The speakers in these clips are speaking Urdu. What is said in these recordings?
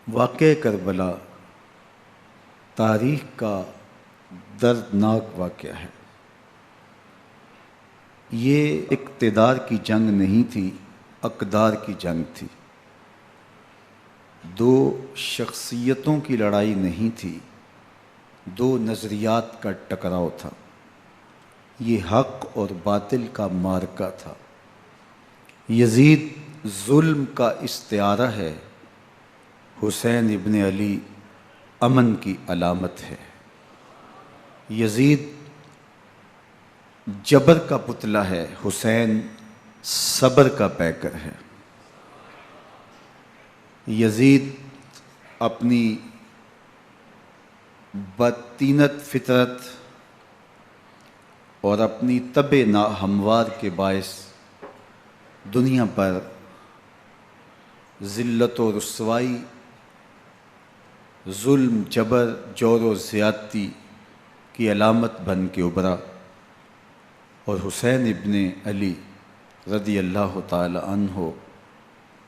واقعہ کربلا تاریخ کا دردناک واقعہ ہے۔ یہ اقتدار کی جنگ نہیں تھی، اقدار کی جنگ تھی۔ دو شخصیتوں کی لڑائی نہیں تھی، دو نظریات کا ٹکراؤ تھا۔ یہ حق اور باطل کا معرکہ تھا۔ یزید ظلم کا استعارہ ہے، حسین ابن علی امن کی علامت ہے۔ یزید جبر کا پتلا ہے، حسین صبر کا پیکر ہے۔ یزید اپنی بدطینت فطرت اور اپنی طبع ناہموار کے باعث دنیا پر ذلت و رسوائی، ظلم، جبر، جور و زیادتی کی علامت بن کے ابھرا، اور حسین ابن علی رضی اللہ تعالی عنہ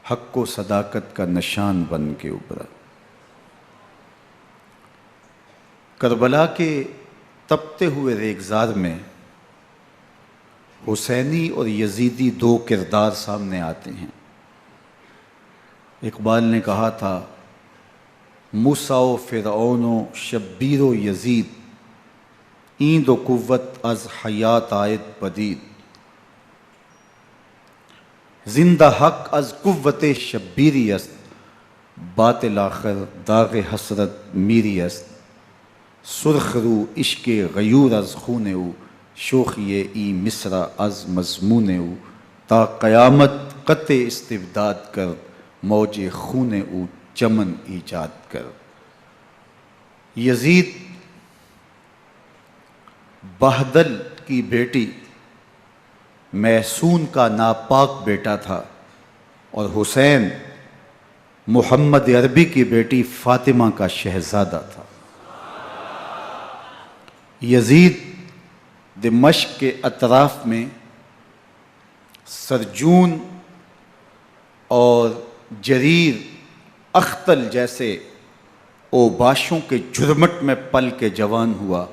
حق و صداقت کا نشان بن کے ابھرا۔ کربلا کے تپتے ہوئے ریگزار میں حسینی اور یزیدی دو کردار سامنے آتے ہیں۔ اقبال نے کہا تھا، موسیٰ و فرعون و شبیر و یزید، ایند و قوت از حیات آید پدید، زندہ حق از قوت شبیری است، باطل آخر داغ حسرت میری است، سرخ رو عشق غیور از خون او، شوخی ای مصرع از مضمون او، تا قیامت قطع استبداد کر، موج خون او چمن ایجاد کر۔ یزید بہدل کی بیٹی محسون کا ناپاک بیٹا تھا، اور حسین محمد عربی کی بیٹی فاطمہ کا شہزادہ تھا۔ یزید دمشق کے اطراف میں سرجون اور جریر، اختل جیسے اوباشوں کے جھرمٹ میں پل کے جوان ہوا۔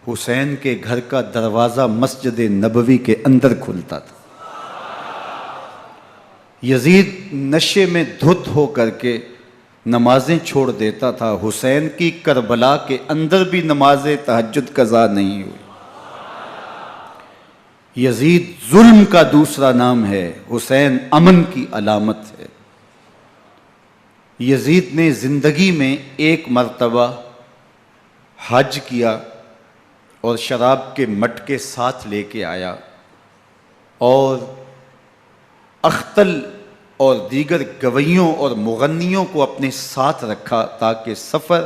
حسین کے گھر کا دروازہ مسجد نبوی کے اندر کھلتا تھا۔ یزید نشے میں دھت ہو کر کے نمازیں چھوڑ دیتا تھا۔ حسین کی کربلا کے اندر بھی نماز تہجد قضا نہیں ہوئی۔ یزید ظلم کا دوسرا نام ہے، حسین امن کی علامت ہے۔ یزید نے زندگی میں ایک مرتبہ حج کیا اور شراب کے مٹکے ساتھ لے کے آیا، اور اختل اور دیگر گویوں اور مغنیوں کو اپنے ساتھ رکھا تاکہ سفر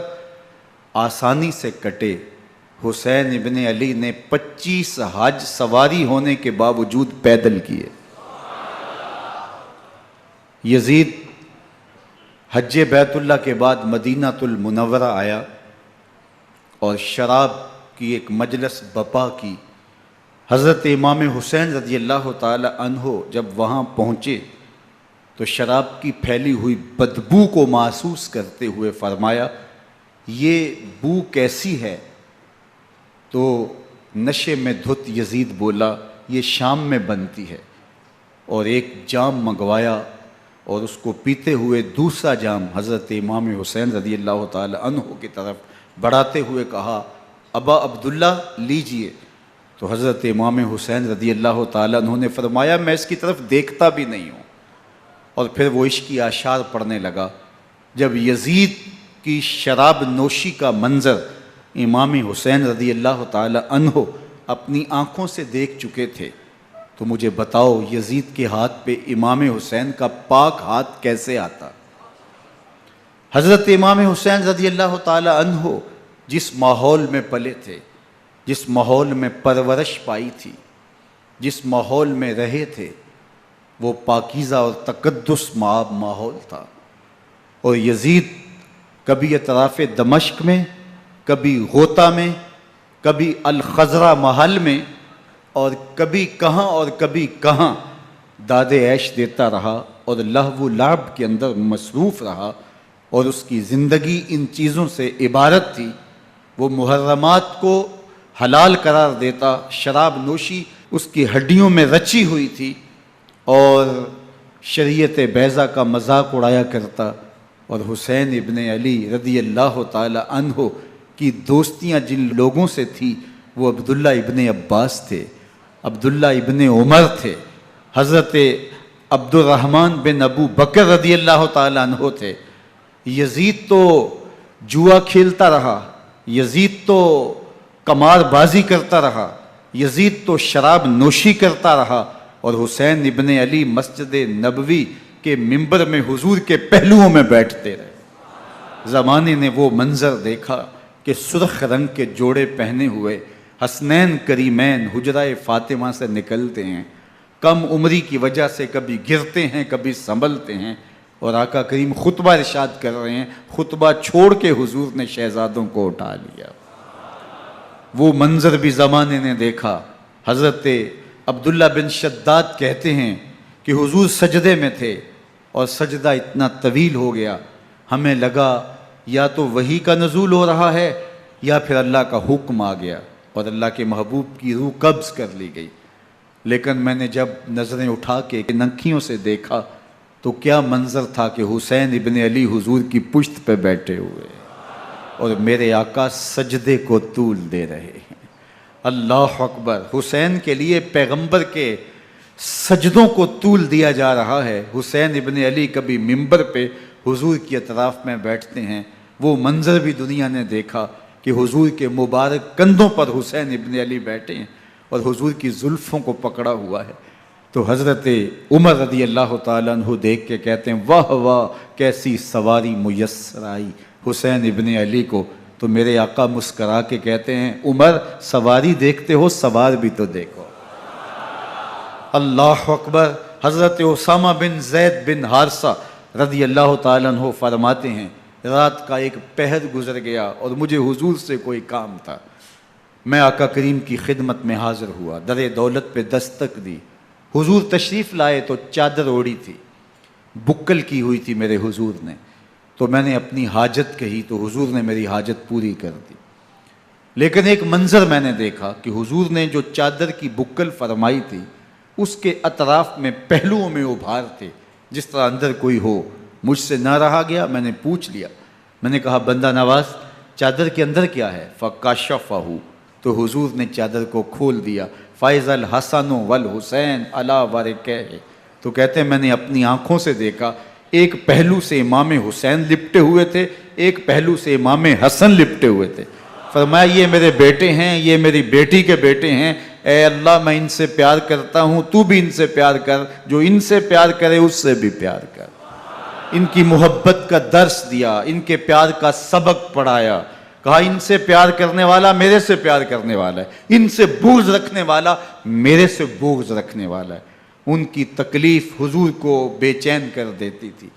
آسانی سے کٹے۔ حسین ابن علی نے 25 حج سواری ہونے کے باوجود پیدل کیے۔ یزید حج بیت اللہ کے بعد مدینہ المنورہ آیا اور شراب کی ایک مجلس بپا کی۔ حضرت امام حسین رضی اللہ تعالی عنہ جب وہاں پہنچے تو شراب کی پھیلی ہوئی بدبو کو محسوس کرتے ہوئے فرمایا، یہ بو کیسی ہے؟ تو نشے میں دھت یزید بولا، یہ شام میں بنتی ہے، اور ایک جام منگوایا اور اس کو پیتے ہوئے دوسرا جام حضرت امام حسین رضی اللہ تعالی عنہ کی طرف بڑھاتے ہوئے کہا، ابا عبداللہ لیجئے۔ تو حضرت امام حسین رضی اللہ تعالی عنہ نے فرمایا، میں اس کی طرف دیکھتا بھی نہیں ہوں، اور پھر وہ عشقی اشعار پڑھنے لگا۔ جب یزید کی شراب نوشی کا منظر امام حسین رضی اللہ تعالی عنہ اپنی آنکھوں سے دیکھ چکے تھے، تو مجھے بتاؤ یزید کے ہاتھ پہ امام حسین کا پاک ہاتھ کیسے آتا؟ حضرت امام حسین رضی اللہ تعالی عنہ جس ماحول میں پلے تھے، جس ماحول میں پرورش پائی تھی، جس ماحول میں رہے تھے، وہ پاکیزہ اور تقدس مآب ماحول تھا۔ اور یزید کبھی اطراف دمشق میں، کبھی غوطہ میں، کبھی الخضرہ محل میں، اور کبھی کہاں داد عیش دیتا رہا اور لہو و لعب کے اندر مصروف رہا، اور اس کی زندگی ان چیزوں سے عبارت تھی۔ وہ محرمات کو حلال قرار دیتا، شراب نوشی اس کی ہڈیوں میں رچی ہوئی تھی، اور شریعت بیضا کا مذاق اڑایا کرتا۔ اور حسین ابن علی رضی اللہ تعالی عنہ کی دوستیاں جن لوگوں سے تھی وہ عبداللہ ابن عباس تھے، عبداللہ ابن عمر تھے، حضرت عبد الرحمن بن ابو بکر رضی اللہ تعالی عنہ تھے۔ یزید تو جوا کھیلتا رہا، یزید تو قمار بازی کرتا رہا، یزید تو شراب نوشی کرتا رہا، اور حسین ابن علی مسجد نبوی کے ممبر میں حضور کے پہلوؤں میں بیٹھتے رہے۔ زمانے نے وہ منظر دیکھا کہ سرخ رنگ کے جوڑے پہنے ہوئے حسنین کریمین حجرہ فاطمہ سے نکلتے ہیں، کم عمری کی وجہ سے کبھی گرتے ہیں کبھی سنبھلتے ہیں، اور آقا کریم خطبہ ارشاد کر رہے ہیں، خطبہ چھوڑ کے حضور نے شہزادوں کو اٹھا لیا۔ وہ منظر بھی زمانے نے دیکھا۔ حضرت عبداللہ بن شداد کہتے ہیں کہ حضور سجدے میں تھے اور سجدہ اتنا طویل ہو گیا، ہمیں لگا یا تو وحی کا نزول ہو رہا ہے یا پھر اللہ کا حکم آ گیا اور اللہ کے محبوب کی روح قبض کر لی گئی۔ لیکن میں نے جب نظریں اٹھا کے ننکیوں سے دیکھا تو کیا منظر تھا کہ حسین ابن علی حضور کی پشت پہ بیٹھے ہوئے اور میرے آقا سجدے کو طول دے رہے ہیں۔ اللہ اکبر! حسین کے لیے پیغمبر کے سجدوں کو طول دیا جا رہا ہے۔ حسین ابن علی کبھی ممبر پہ حضور کی اطراف میں بیٹھتے ہیں، وہ منظر بھی دنیا نے دیکھا کہ حضور کے مبارک کندھوں پر حسین ابن علی بیٹھے ہیں اور حضور کی زلفوں کو پکڑا ہوا ہے۔ تو حضرت عمر رضی اللہ تعالیٰ عنہ دیکھ کے کہتے ہیں واہ واہ کیسی سواری میسر آئی حسین ابن علی کو۔ تو میرے آقا مسکرا کے کہتے ہیں عمر سواری دیکھتے ہو سوار بھی تو دیکھو۔ اللہ اکبر! حضرت اسامہ بن زید بن حارثہ رضی اللہ تعالیٰ عنہ فرماتے ہیں رات کا ایک پہر گزر گیا اور مجھے حضور سے کوئی کام تھا، میں آقا کریم کی خدمت میں حاضر ہوا، در دولت پہ دستک دی، حضور تشریف لائے تو چادر اوڑی تھی، بکل کی ہوئی تھی میرے حضور نے، تو میں نے اپنی حاجت کہی تو حضور نے میری حاجت پوری کر دی۔ لیکن ایک منظر میں نے دیکھا کہ حضور نے جو چادر کی بکل فرمائی تھی اس کے اطراف میں پہلوؤں میں ابھار تھے جس طرح اندر کوئی ہو۔ مجھ سے نہ رہا گیا، میں نے پوچھ لیا، میں نے کہا بندہ نواز چادر کے اندر کیا ہے؟ فَكَشَفَهُ، تو حضور نے چادر کو کھول دیا۔ فَإِذَا الْحَسَنُ وَالْحُسَيْنُ عَلَىٰ وَرِكَيْهِ، تو کہتے ہیں میں نے اپنی آنکھوں سے دیکھا ایک پہلو سے امام حسین لپٹے ہوئے تھے، ایک پہلو سے امام حسن لپٹے ہوئے تھے۔ فرمایا یہ میرے بیٹے ہیں، یہ میری بیٹی کے بیٹے ہیں، اے اللہ میں ان سے پیار کرتا ہوں، تو بھی ان سے پیار کر، جو ان سے پیار کرے اس سے بھی پیار کر۔ ان کی محبت کا درس دیا، ان کے پیار کا سبق پڑھایا، کہا ان سے پیار کرنے والا میرے سے پیار کرنے والا ہے، ان سے بغض رکھنے والا میرے سے بغض رکھنے والا ہے۔ ان کی تکلیف حضور کو بے چین کر دیتی تھی۔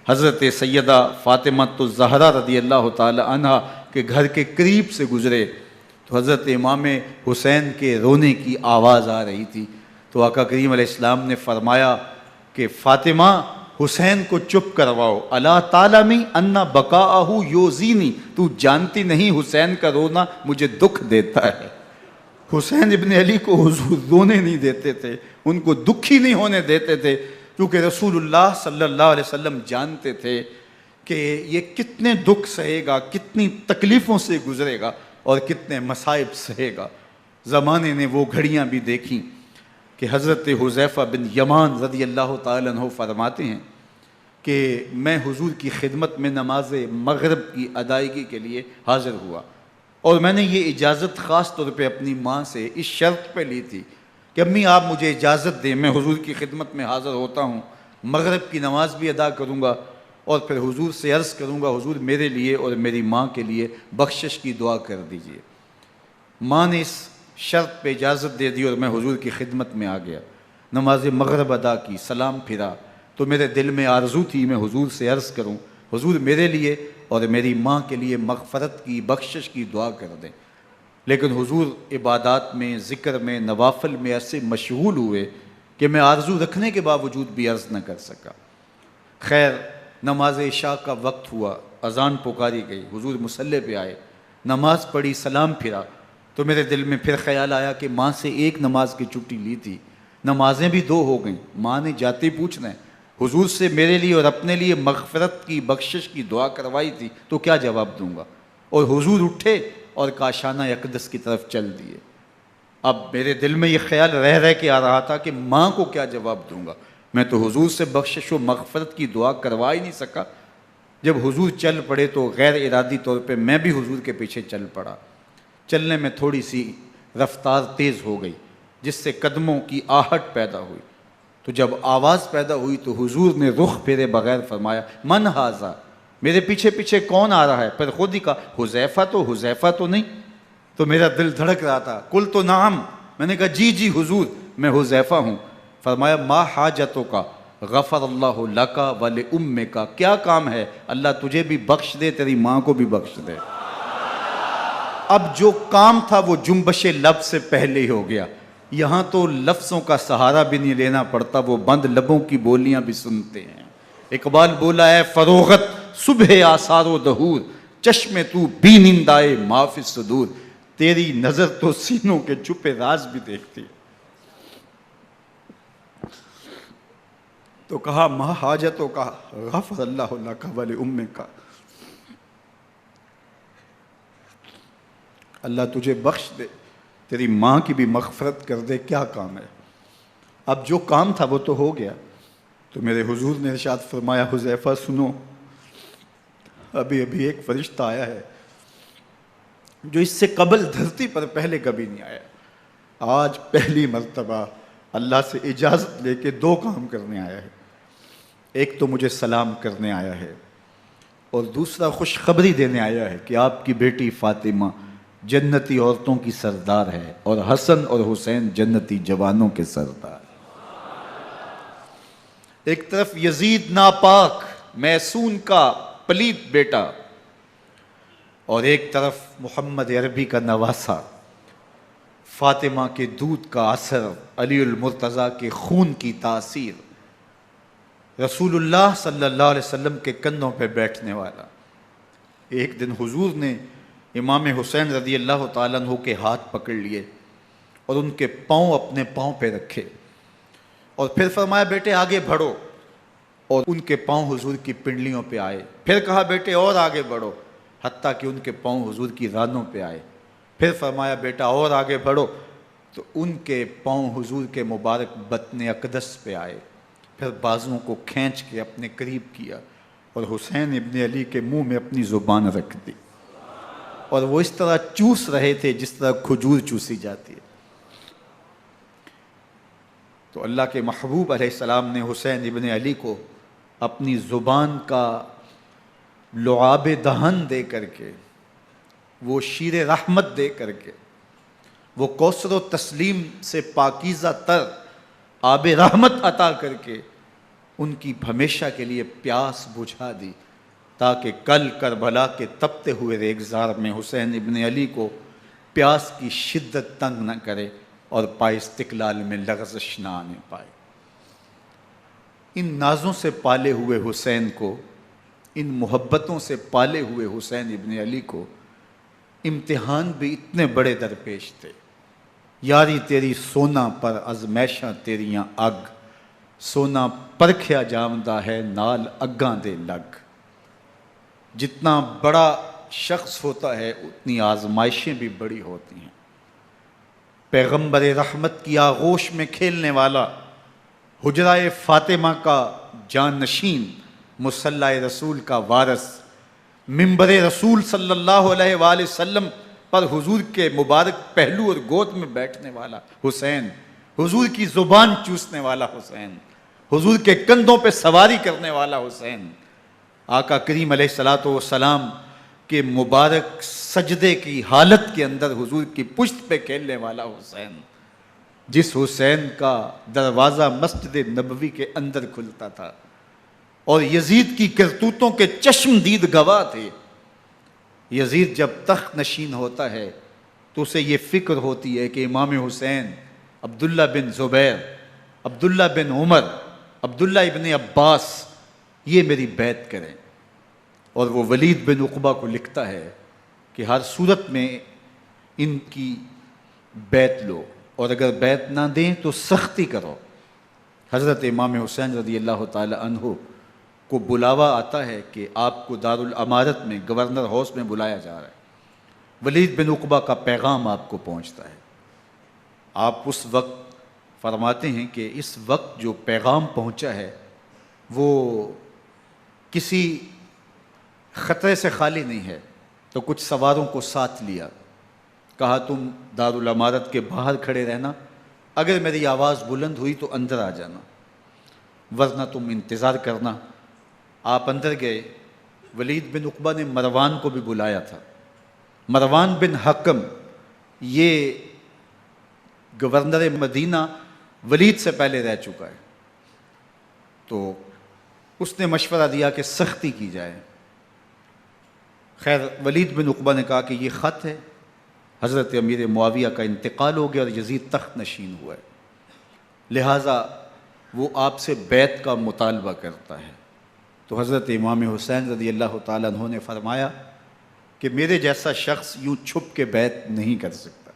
حضرت سیدہ فاطمہ الزہرا رضی اللہ تعالی عنہ کے گھر کے قریب سے گزرے تو حضرت امام حسین کے رونے کی آواز آ رہی تھی، تو آقا کریم علیہ السلام نے فرمایا کہ فاطمہ حسین کو چپ کرواؤ، الا تعلمی ان بقاءہ یوزینی، تو جانتی نہیں حسین کا رونا مجھے دکھ دیتا ہے۔ حسین ابن علی کو حضور رونے نہیں دیتے تھے، ان کو دکھی نہیں ہونے دیتے تھے، کیونکہ رسول اللہ صلی اللہ علیہ وسلم جانتے تھے کہ یہ کتنے دکھ سہے گا، کتنی تکلیفوں سے گزرے گا اور کتنے مصائب سہے گا۔ زمانے نے وہ گھڑیاں بھی دیکھیں کہ حضرت حذیفہ بن یمان رضی اللہ تعالیٰ عنہ فرماتے ہیں کہ میں حضور کی خدمت میں نماز مغرب کی ادائیگی کے لیے حاضر ہوا، اور میں نے یہ اجازت خاص طور پہ اپنی ماں سے اس شرط پہ لی تھی کہ امی آپ مجھے اجازت دیں، میں حضور کی خدمت میں حاضر ہوتا ہوں، مغرب کی نماز بھی ادا کروں گا اور پھر حضور سے عرض کروں گا حضور میرے لیے اور میری ماں کے لیے بخشش کی دعا کر دیجئے۔ ماں نے اس شرط پہ اجازت دے دی اور میں حضور کی خدمت میں آ گیا، نماز مغرب ادا کی، سلام پھرا تو میرے دل میں آرزو تھی میں حضور سے عرض کروں حضور میرے لیے اور میری ماں کے لیے مغفرت کی بخشش کی دعا کر دیں، لیکن حضور عبادات میں ذکر میں نوافل میں ایسے مشغول ہوئے کہ میں آرزو رکھنے کے باوجود بھی عرض نہ کر سکا۔ خیر نماز عشاء کا وقت ہوا، اذان پکاری گئی، حضور مصلی پہ آئے، نماز پڑھی، سلام پھرا، تو میرے دل میں پھر خیال آیا کہ ماں سے ایک نماز کی چھٹی لی تھی، نمازیں بھی 2 ہو گئیں، ماں نے جاتے پوچھنا ہے حضور سے میرے لیے اور اپنے لیے مغفرت کی، بخشش کی دعا کروائی تھی، تو کیا جواب دوں گا؟ اور حضور اٹھے اور کاشانہ اقدس کی طرف چل دیے۔ اب میرے دل میں یہ خیال رہ کے آ رہا تھا کہ ماں کو کیا جواب دوں گا، میں تو حضور سے بخشش و مغفرت کی دعا کروا ہی نہیں سکا۔ جب حضور چل پڑے تو غیر ارادی طور پہ میں بھی حضور کے پیچھے چل پڑا۔ چلنے میں تھوڑی سی رفتار تیز ہو گئی جس سے قدموں کی آہٹ پیدا ہوئی، تو جب آواز پیدا ہوئی تو حضور نے رخ پھیرے بغیر فرمایا من ھذا، میرے پیچھے پیچھے کون آ رہا ہے؟ پھر خود ہی کہا حذیفہ تو نہیں؟ تو میرا دل دھڑک رہا تھا، قلت نعم، میں نے کہا جی حضور میں حذیفہ ہوں۔ فرمایا ما حاجتک غفر اللہ لک ولامک، کیا کام ہے؟ اللہ تجھے بھی بخش دے، تیری ماں کو بھی بخش دے۔ اب جو کام تھا وہ جنبش لب سے پہلے ہی ہو گیا، یہاں تو لفظوں کا سہارا بھی نہیں لینا پڑتا، وہ بند لبوں کی بولیاں بھی سنتے ہیں۔ اقبال بولا ہے فروغت صبح آثار و دہور، چشم تو بی نندائے ما فی الصدور، تیری نظر تو سینوں کے چھپے راز بھی دیکھتی۔ تو کہا ما حاجتوں کا غفر اللہ لک ولامک، اللہ تجھے بخش دے، تیری ماں کی بھی مغفرت کر دے، کیا کام ہے؟ اب جو کام تھا وہ تو ہو گیا۔ تو میرے حضور نے ارشاد فرمایا حذیفہ سنو، ابھی ایک فرشتہ آیا ہے جو اس سے قبل دھرتی پر پہلے کبھی نہیں آیا، آج پہلی مرتبہ اللہ سے اجازت لے کے 2 کام کرنے آیا ہے، ایک تو مجھے سلام کرنے آیا ہے اور دوسرا خوشخبری دینے آیا ہے کہ آپ کی بیٹی فاطمہ جنتی عورتوں کی سردار ہے اور حسن اور حسین جنتی جوانوں کے سردار۔ ایک طرف یزید ناپاک میسون کا پلیت بیٹا، اور ایک طرف محمد عربی کا نواسا، فاطمہ کے دودھ کا اثر، علی المرتضیٰ کے خون کی تاثیر، رسول اللہ صلی اللہ علیہ وسلم کے کندھوں پہ بیٹھنے والا۔ ایک دن حضور نے امام حسین رضی اللہ تعالیٰ عنہ کے ہاتھ پکڑ لیے اور ان کے پاؤں اپنے پاؤں پہ رکھے اور پھر فرمایا بیٹے آگے بڑھو، اور ان کے پاؤں حضور کی پنڈلیوں پہ آئے، پھر کہا بیٹے اور آگے بڑھو، حتیٰ کہ ان کے پاؤں حضور کی رانوں پہ آئے، پھر فرمایا بیٹا اور آگے بڑھو، تو ان کے پاؤں حضور کے مبارک بطن اقدس پہ آئے، پھر بازوؤں کو کھینچ کے اپنے قریب کیا اور حسین ابن علی کے منہ میں اپنی زبان رکھ دی، اور وہ اس طرح چوس رہے تھے جس طرح کھجور چوسی جاتی ہے۔ تو اللہ کے محبوب علیہ السلام نے حسین ابن علی کو اپنی زبان کا لعاب دہن دے کر کے، وہ شیر رحمت دے کر کے، وہ کوثر و تسلیم سے پاکیزہ تر آب رحمت عطا کر کے ان کی ہمیشہ کے لیے پیاس بجھا دی، تاکہ کل کربلا کے تپتے ہوئے ریگزار میں حسین ابن علی کو پیاس کی شدت تنگ نہ کرے اور پائے استقلال میں لغزش نہ آنے پائے۔ ان نازوں سے پالے ہوئے حسین کو، ان محبتوں سے پالے ہوئے حسین ابن علی کو امتحان بھی اتنے بڑے درپیش تھے۔ یاری تیری سونا پر ازمیشاں تیریاں اگ، سونا پرکھیا جامدہ ہے نال اگاں دے لگ۔ جتنا بڑا شخص ہوتا ہے اتنی آزمائشیں بھی بڑی ہوتی ہیں۔ پیغمبر رحمت کی آغوش میں کھیلنے والا، حجرہ فاطمہ کا جانشین، مصلی رسول کا وارث، منبر رسول صلی اللہ علیہ وآلہ وسلم پر حضور کے مبارک پہلو اور گود میں بیٹھنے والا حسین، حضور کی زبان چوسنے والا حسین، حضور کے کندھوں پہ سواری کرنے والا حسین، آقا کریم علیہ الصلوۃ والسلام کے مبارک سجدے کی حالت کے اندر حضور کی پشت پہ کھیلنے والا حسین، جس حسین کا دروازہ مسجد نبوی کے اندر کھلتا تھا اور یزید کی کرتوتوں کے چشم دید گواہ تھے۔ یزید جب تخت نشین ہوتا ہے تو اسے یہ فکر ہوتی ہے کہ امام حسین، عبداللہ بن زبیر، عبداللہ بن عمر، عبداللہ ابن عباس یہ میری بیعت کریں۔ اور وہ ولید بن عقبہ کو لکھتا ہے کہ ہر صورت میں ان کی بیعت لو، اور اگر بیعت نہ دیں تو سختی کرو۔ حضرت امام حسین رضی اللہ تعالی عنہ کو بلاوا آتا ہے کہ آپ کو دارالامارت میں گورنر ہاؤس میں بلایا جا رہا ہے، ولید بن عقبہ کا پیغام آپ کو پہنچتا ہے۔ آپ اس وقت فرماتے ہیں کہ اس وقت جو پیغام پہنچا ہے وہ کسی خطرے سے خالی نہیں ہے، تو کچھ سواروں کو ساتھ لیا، کہا تم دارالامارت کے باہر کھڑے رہنا، اگر میری آواز بلند ہوئی تو اندر آ جانا، ورنہ تم انتظار کرنا۔ آپ اندر گئے۔ ولید بن عقبہ نے مروان کو بھی بلایا تھا۔ مروان بن حکم یہ گورنر مدینہ ولید سے پہلے رہ چکا ہے، تو اس نے مشورہ دیا کہ سختی کی جائے۔ خیر ولید بن عقبہ نے کہا کہ یہ خط ہے، حضرت امیر معاویہ کا انتقال ہو گیا اور یزید تخت نشین ہوا ہے، لہٰذا وہ آپ سے بیعت کا مطالبہ کرتا ہے۔ تو حضرت امام حسین رضی اللہ تعالیٰ عنہ نے فرمایا کہ میرے جیسا شخص یوں چھپ کے بیعت نہیں کر سکتا،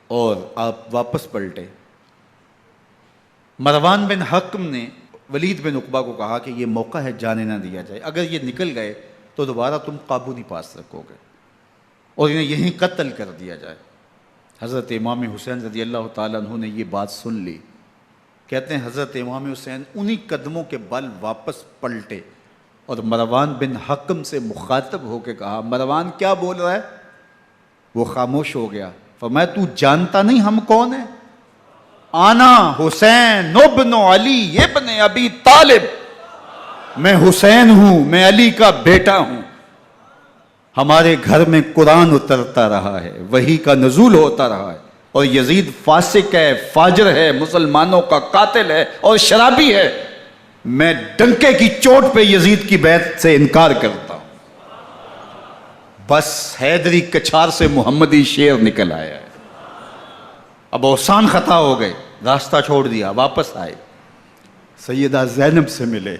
اور آپ واپس پلٹے۔ مروان بن حکم نے ولید بن عقبہ کو کہا کہ یہ موقع ہے جانے نہ دیا جائے، اگر یہ نکل گئے تو دوبارہ تم قابو نہیں پا سکو گے، اور انہیں یہیں قتل کر دیا جائے۔ حضرت امام حسین رضی اللہ تعالیٰ عنہ نے یہ بات سن لی۔ کہتے ہیں حضرت امام حسین انہی قدموں کے بل واپس پلٹے اور مروان بن حکم سے مخاطب ہو کے کہا، مروان کیا بول رہا ہے؟ وہ خاموش ہو گیا۔ فرمایا تو جانتا نہیں ہم کون ہیں؟ آنا حسین ابن علی ابن ابی طالب، میں حسین ہوں، میں علی کا بیٹا ہوں، ہمارے گھر میں قرآن اترتا رہا ہے، وحی کا نزول ہوتا رہا ہے، اور یزید فاسق ہے، فاجر ہے، مسلمانوں کا قاتل ہے اور شرابی ہے، میں ڈنکے کی چوٹ پہ یزید کی بیعت سے انکار کرتا ہوں۔ بس حیدری کچھار سے محمدی شیر نکل آیا ہے۔ اب اوسان خطا ہو گئے، راستہ چھوڑ دیا، واپس آئے، سیدہ زینب سے ملے،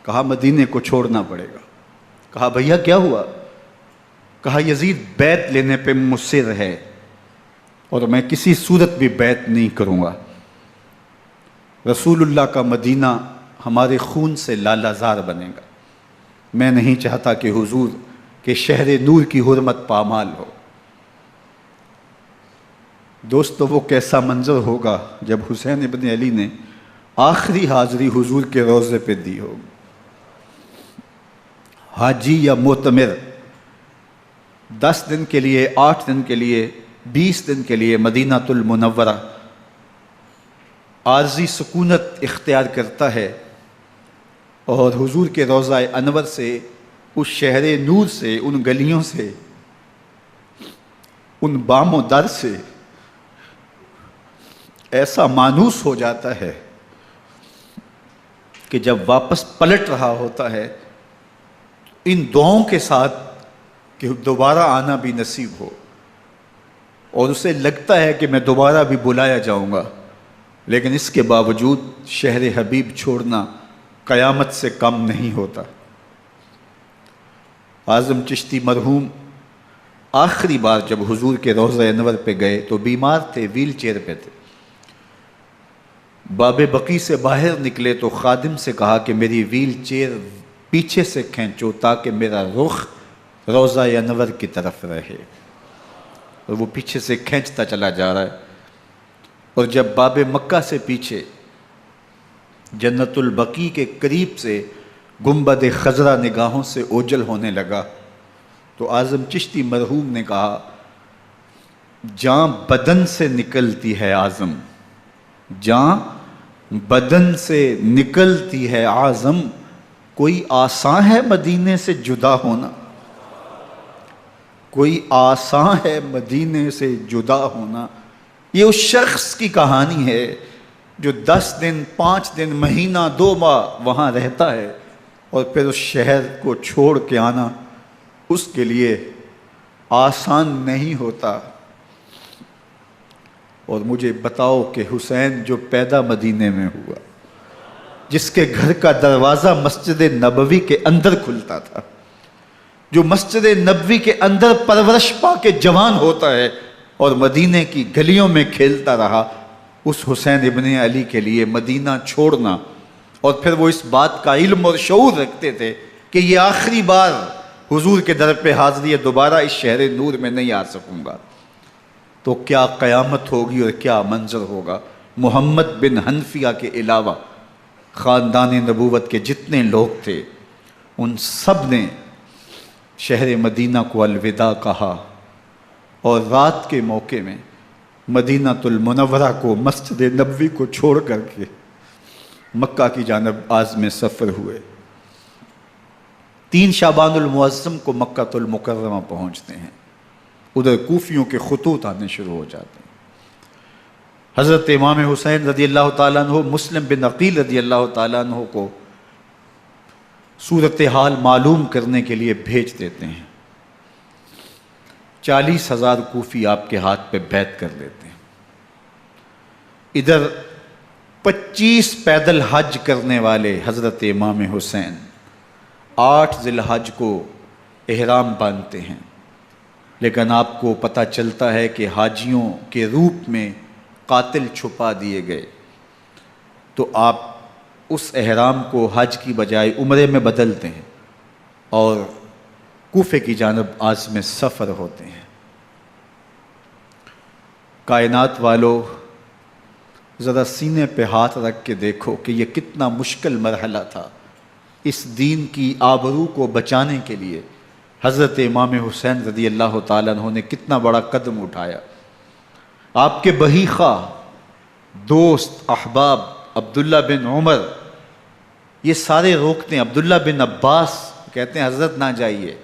کہا مدینے کو چھوڑنا پڑے گا۔ کہا بھیا کیا ہوا؟ کہا یزید بیعت لینے پہ مصر ہے اور میں کسی صورت بھی بیعت نہیں کروں گا۔ رسول اللہ کا مدینہ ہمارے خون سے لالا زار بنے گا، میں نہیں چاہتا کہ حضور کے شہر نور کی حرمت پامال ہو۔ دوستو وہ کیسا منظر ہوگا جب حسین ابن علی نے آخری حاضری حضور کے روضے پہ دی ہوگی۔ حاجی یا معتمر 10 دن کے لیے، 8 دن کے لیے، 20 دن کے لیے مدینہ المنورہ عارضی سکونت اختیار کرتا ہے، اور حضور کے روضہ انور سے، اس شہر نور سے، ان گلیوں سے، ان بام و در سے ایسا مانوس ہو جاتا ہے کہ جب واپس پلٹ رہا ہوتا ہے ان دعاؤں کے ساتھ کہ دوبارہ آنا بھی نصیب ہو، اور اسے لگتا ہے کہ میں دوبارہ بھی بلایا جاؤں گا، لیکن اس کے باوجود شہر حبیب چھوڑنا قیامت سے کم نہیں ہوتا۔ اعظم چشتی مرحوم آخری بار جب حضور کے روضہ انور پہ گئے تو بیمار تھے، ویل چیئر پہ تھے۔ باب بقی سے باہر نکلے تو خادم سے کہا کہ میری ویل چیئر پیچھے سے کھینچو تاکہ میرا رخ روضہ انور کی طرف رہے، اور وہ پیچھے سے کھینچتا چلا جا رہا ہے، اور جب باب مکہ سے پیچھے جنت البقیع کے قریب سے گنبد خضرا نگاہوں سے اوجل ہونے لگا تو اعظم چشتی مرحوم نے کہا، جان بدن سے نکلتی ہے اعظم، جان بدن سے نکلتی ہے اعظم، کوئی آسان ہے مدینے سے جدا ہونا، کوئی آسان ہے مدینے سے جدا ہونا۔ یہ اس شخص کی کہانی ہے جو 10 دن، 5 دن، مہینہ، 2 ماہ وہاں رہتا ہے، اور پھر اس شہر کو چھوڑ کے آنا اس کے لیے آسان نہیں ہوتا۔ اور مجھے بتاؤ کہ حسین جو پیدا مدینے میں ہوا، جس کے گھر کا دروازہ مسجد نبوی کے اندر کھلتا تھا، جو مسجد نبوی کے اندر پرورش پا کے جوان ہوتا ہے اور مدینے کی گلیوں میں کھیلتا رہا، اس حسین ابن علی کے لیے مدینہ چھوڑنا، اور پھر وہ اس بات کا علم اور شعور رکھتے تھے کہ یہ آخری بار حضور کے در پہ حاضری ہے، دوبارہ اس شہر نور میں نہیں آ سکوں گا، تو کیا قیامت ہوگی اور کیا منظر ہوگا۔ محمد بن حنفیہ کے علاوہ خاندان نبوت کے جتنے لوگ تھے ان سب نے شہر مدینہ کو الوداع کہا، اور رات کے موقع میں مدینہ المنورہ کو، مسجد نبوی کو چھوڑ کر کے مکہ کی جانب عازم سفر ہوئے۔ 3 شعبان المعظم کو مکہ المکرمہ پہنچتے ہیں، ادھر کوفیوں کے خطوط آنے شروع ہو جاتے ہیں۔ حضرت امام حسین رضی اللہ تعالیٰ عنہ مسلم بن عقیل رضی اللہ تعالیٰ عنہ کو صورتحال معلوم کرنے کے لیے بھیج دیتے ہیں۔ 40,000 کوفی آپ کے ہاتھ پہ بیعت کر لیتے ہیں۔ ادھر 25 پیدل حج کرنے والے حضرت امام حسین 8 ذی الحج کو احرام باندھتے ہیں، لیکن آپ کو پتہ چلتا ہے کہ حاجیوں کے روپ میں قاتل چھپا دیے گئے، تو آپ اس احرام کو حج کی بجائے عمرے میں بدلتے ہیں اور کوفے کی جانب عازم سفر ہوتے ہیں۔ کائنات والو، ذرا سینے پہ ہاتھ رکھ کے دیکھو کہ یہ کتنا مشکل مرحلہ تھا۔ اس دین کی آبرو کو بچانے کے لیے حضرت امام حسین رضی اللہ تعالیٰ عنہ نے کتنا بڑا قدم اٹھایا۔ آپ کے بہی خواہ، دوست، احباب عبداللہ بن عمر یہ سارے روکتے ہیں۔ عبداللہ بن عباس کہتے ہیں حضرت نہ جائیے،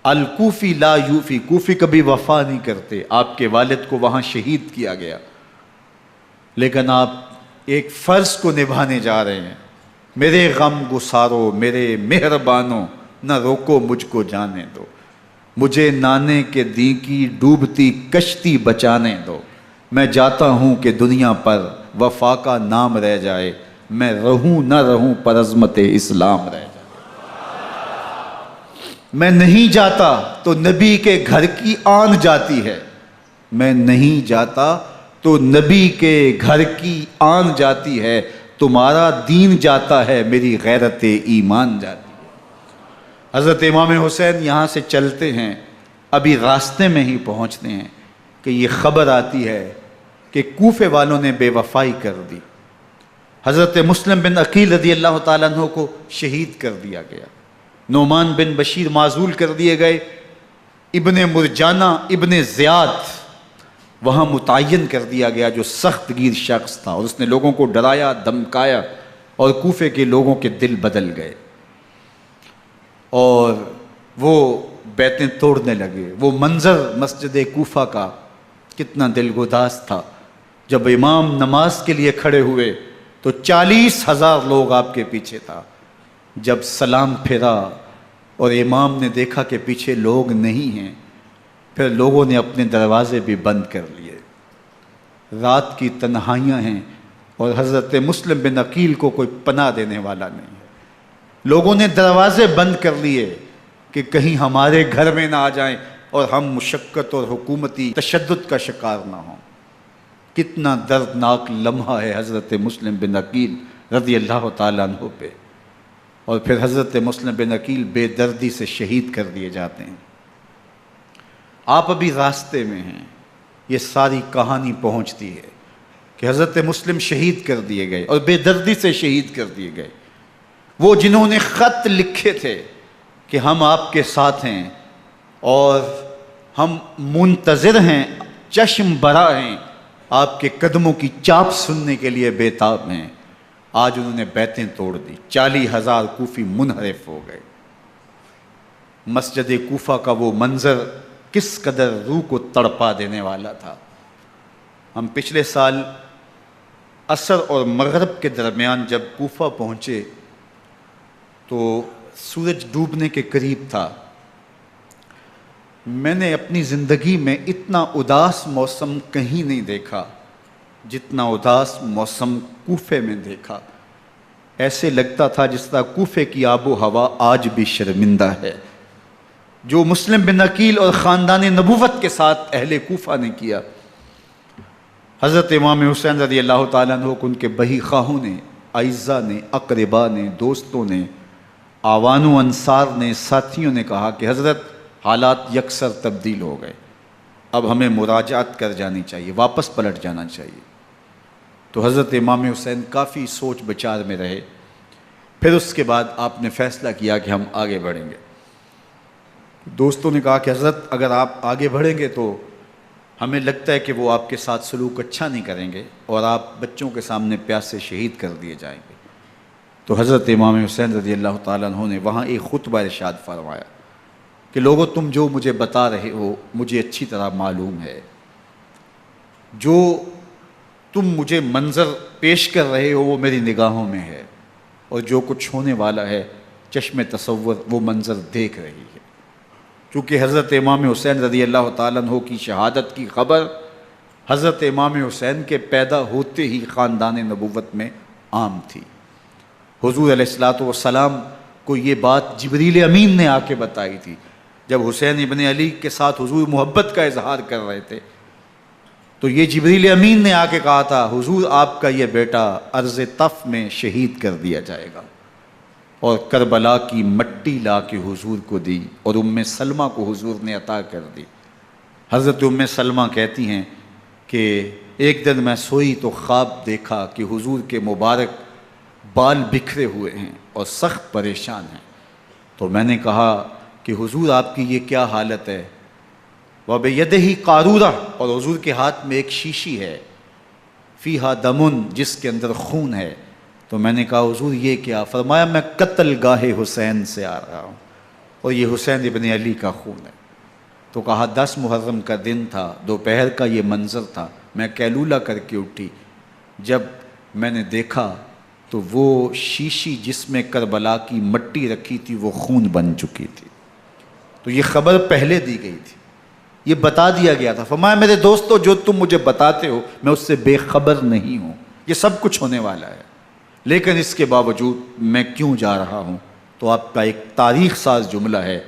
الکوفی لا یوفی، کوفی کبھی وفا نہیں کرتے، آپ کے والد کو وہاں شہید کیا گیا، لیکن آپ ایک فرض کو نبھانے جا رہے ہیں۔ میرے غم گسارو، میرے مہربانوں، نہ روکو مجھ کو جانے دو، مجھے نانے کے دی کی ڈوبتی کشتی بچانے دو، میں جاتا ہوں کہ دنیا پر وفا کا نام رہ جائے، میں رہوں نہ رہوں پر عظمت اسلام رہ جائے۔ میں نہیں جاتا تو نبی کے گھر کی آن جاتی ہے، میں نہیں جاتا تو نبی کے گھر کی آن جاتی ہے، تمہارا دین جاتا ہے، میری غیرت ایمان جاتی ہے۔ حضرت امام حسین یہاں سے چلتے ہیں، ابھی راستے میں ہی پہنچتے ہیں کہ یہ خبر آتی ہے کہ کوفے والوں نے بے وفائی کر دی، حضرت مسلم بن عقیل رضی اللہ تعالیٰ عنہ کو شہید کر دیا گیا، نعمان بن بشیر معزول کر دیے گئے، ابن مرجانہ ابن زیاد وہاں متعین کر دیا گیا جو سخت گیر شخص تھا، اور اس نے لوگوں کو ڈرایا، دھمکایا، اور کوفے کے لوگوں کے دل بدل گئے اور وہ بیتیں توڑنے لگے۔ وہ منظر مسجد کوفہ کا کتنا دلگداز تھا، جب امام نماز کے لیے کھڑے ہوئے تو 40,000 لوگ آپ کے پیچھے تھا۔ جب سلام پھیرا اور امام نے دیکھا کہ پیچھے لوگ نہیں ہیں، پھر لوگوں نے اپنے دروازے بھی بند کر لیے۔ رات کی تنہائیاں ہیں اور حضرت مسلم بن عقیل کو کوئی پناہ دینے والا نہیں ہے، لوگوں نے دروازے بند کر لیے کہ کہیں ہمارے گھر میں نہ آ جائیں اور ہم مشقت اور حکومتی تشدد کا شکار نہ ہوں۔ کتنا دردناک لمحہ ہے حضرت مسلم بن عقیل رضی اللہ تعالیٰ عنہ پہ، اور پھر حضرت مسلم بن عقیل بے دردی سے شہید کر دیے جاتے ہیں۔ آپ ابھی راستے میں ہیں، یہ ساری کہانی پہنچتی ہے کہ حضرت مسلم شہید کر دیے گئے اور بے دردی سے شہید کر دیے گئے۔ وہ جنہوں نے خط لکھے تھے کہ ہم آپ کے ساتھ ہیں اور ہم منتظر ہیں، چشم برا ہیں، آپ کے قدموں کی چاپ سننے کے لیے بےتاب ہیں، آج انہوں نے بیتیں توڑ دی، 40,000 کوفی منحرف ہو گئے۔ مسجد کوفہ کا وہ منظر کس قدر روح کو تڑپا دینے والا تھا۔ ہم پچھلے سال عصر اور مغرب کے درمیان جب کوفہ پہنچے تو سورج ڈوبنے کے قریب تھا۔ میں نے اپنی زندگی میں اتنا اداس موسم کہیں نہیں دیکھا جتنا اداس موسم کوفے میں دیکھا۔ ایسے لگتا تھا جس طرح کوفے کی آب و ہوا آج بھی شرمندہ ہے۔ جو مسلم بن عقیل اور خاندان نبوت کے ساتھ اہل کوفہ نے کیا، حضرت امام حسین رضی اللہ تعالیٰ عنہ کو ان کے بہی خواہوں نے، اعزاء نے، اقربا نے، دوستوں نے، آوان و انصار نے، ساتھیوں نے کہا کہ حضرت حالات یکسر تبدیل ہو گئے، اب ہمیں مراجعت کر جانی چاہیے، واپس پلٹ جانا چاہیے۔ تو حضرت امام حسین کافی سوچ بچار میں رہے، پھر اس کے بعد آپ نے فیصلہ کیا کہ ہم آگے بڑھیں گے۔ دوستوں نے کہا کہ حضرت اگر آپ آگے بڑھیں گے تو ہمیں لگتا ہے کہ وہ آپ کے ساتھ سلوک اچھا نہیں کریں گے اور آپ بچوں کے سامنے پیاس سے شہید کر دیے جائیں گے۔ تو حضرت امام حسین رضی اللہ تعالیٰ عنہ نے وہاں ایک خطبہ ارشاد فرمایا کہ لوگو تم جو مجھے بتا رہے ہو مجھے اچھی طرح معلوم ہے، جو تم مجھے منظر پیش کر رہے ہو وہ میری نگاہوں میں ہے، اور جو کچھ ہونے والا ہے چشم تصور وہ منظر دیکھ رہی ہے۔ چونکہ حضرت امام حسین رضی اللہ تعالیٰ عنہ کی شہادت کی خبر حضرت امام حسین کے پیدا ہوتے ہی خاندان نبوت میں عام تھی۔ حضور علیہ الصلوۃ والسلام کو یہ بات جبریل امین نے آ کے بتائی تھی جب حسین ابن علی کے ساتھ حضور محبت کا اظہار کر رہے تھے، تو یہ جبریل امین نے آ کے کہا تھا حضور آپ کا یہ بیٹا ارض طف میں شہید کر دیا جائے گا، اور کربلا کی مٹی لا کے حضور کو دی اور ام سلمہ کو حضور نے عطا کر دی۔ حضرت ام سلمہ کہتی ہیں کہ ایک دن میں سوئی تو خواب دیکھا کہ حضور کے مبارک بال بکھرے ہوئے ہیں اور سخت پریشان ہیں، تو میں نے کہا کہ حضور آپ کی یہ کیا حالت ہے؟ وَبِيَدِهِ قَارُورَةٌ، اور حضور کے ہاتھ میں ایک شیشی ہے، فِيهَا دَمٌ، جس کے اندر خون ہے۔ تو میں نے کہا حضور یہ کیا؟ فرمایا میں قتل گاہ حسین سے آ رہا ہوں اور یہ حسین ابن علی کا خون ہے۔ تو کہا 10 محرم کا دن تھا، دوپہر کا یہ منظر تھا، میں کیلولہ کر کے اٹھی، جب میں نے دیکھا تو وہ شیشی جس میں کربلا کی مٹی رکھی تھی وہ خون بن چکی تھی۔ تو یہ خبر پہلے دی گئی تھی، یہ بتا دیا گیا تھا۔ فرمایا میرے دوستو جو تم مجھے بتاتے ہو میں اس سے بے خبر نہیں ہوں، یہ سب کچھ ہونے والا ہے، لیکن اس کے باوجود میں کیوں جا رہا ہوں؟ تو آپ کا ایک تاریخ ساز جملہ ہے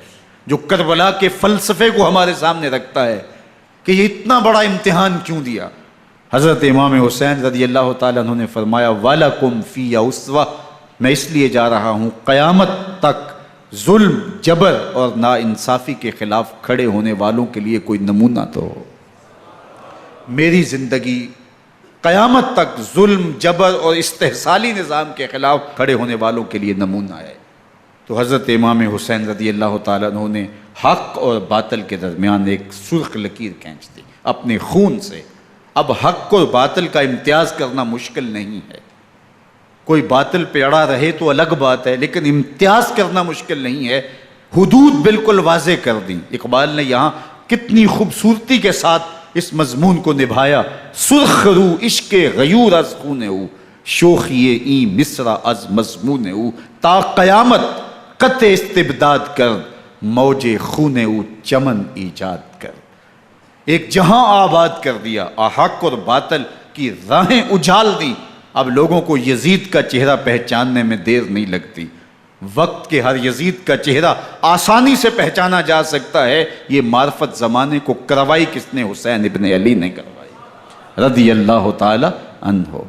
جو کربلا کے فلسفے کو ہمارے سامنے رکھتا ہے کہ یہ اتنا بڑا امتحان کیوں دیا۔ حضرت امام حسین رضی اللہ تعالیٰ عنہ نے فرمایا وَلَكُمْ فِي أُسْوَةٌ، میں اس لیے جا رہا ہوں قیامت تک ظلم، جبر اور ناانصافی کے خلاف کھڑے ہونے والوں کے لیے کوئی نمونہ تو ہو۔ میری زندگی قیامت تک ظلم، جبر اور استحصالی نظام کے خلاف کھڑے ہونے والوں کے لیے نمونہ ہے۔ تو حضرت امام حسین رضی اللہ تعالیٰ عنہ نے حق اور باطل کے درمیان ایک سرخ لکیر کھینچ دی اپنے خون سے۔ اب حق اور باطل کا امتیاز کرنا مشکل نہیں ہے، کوئی باطل پہ اڑا رہے تو الگ بات ہے، لیکن امتیاز کرنا مشکل نہیں ہے۔ حدود بالکل واضح کر دیں۔ اقبال نے یہاں کتنی خوبصورتی کے ساتھ اس مضمون کو نبھایا۔ سرخ رو عشق غیور از خون او، شوخی این مصرع از مضمون او، تا قیامت قطع استبداد کر، موج خون او چمن ایجاد کر۔ ایک جہاں آباد کر دیا، حق اور باطل کی راہیں اجال دی۔ اب لوگوں کو یزید کا چہرہ پہچاننے میں دیر نہیں لگتی، وقت کے ہر یزید کا چہرہ آسانی سے پہچانا جا سکتا ہے۔ یہ معرفت زمانے کو کروائی کس نے؟ حسین ابن علی نے کروائی رضی اللہ تعالی عنہ۔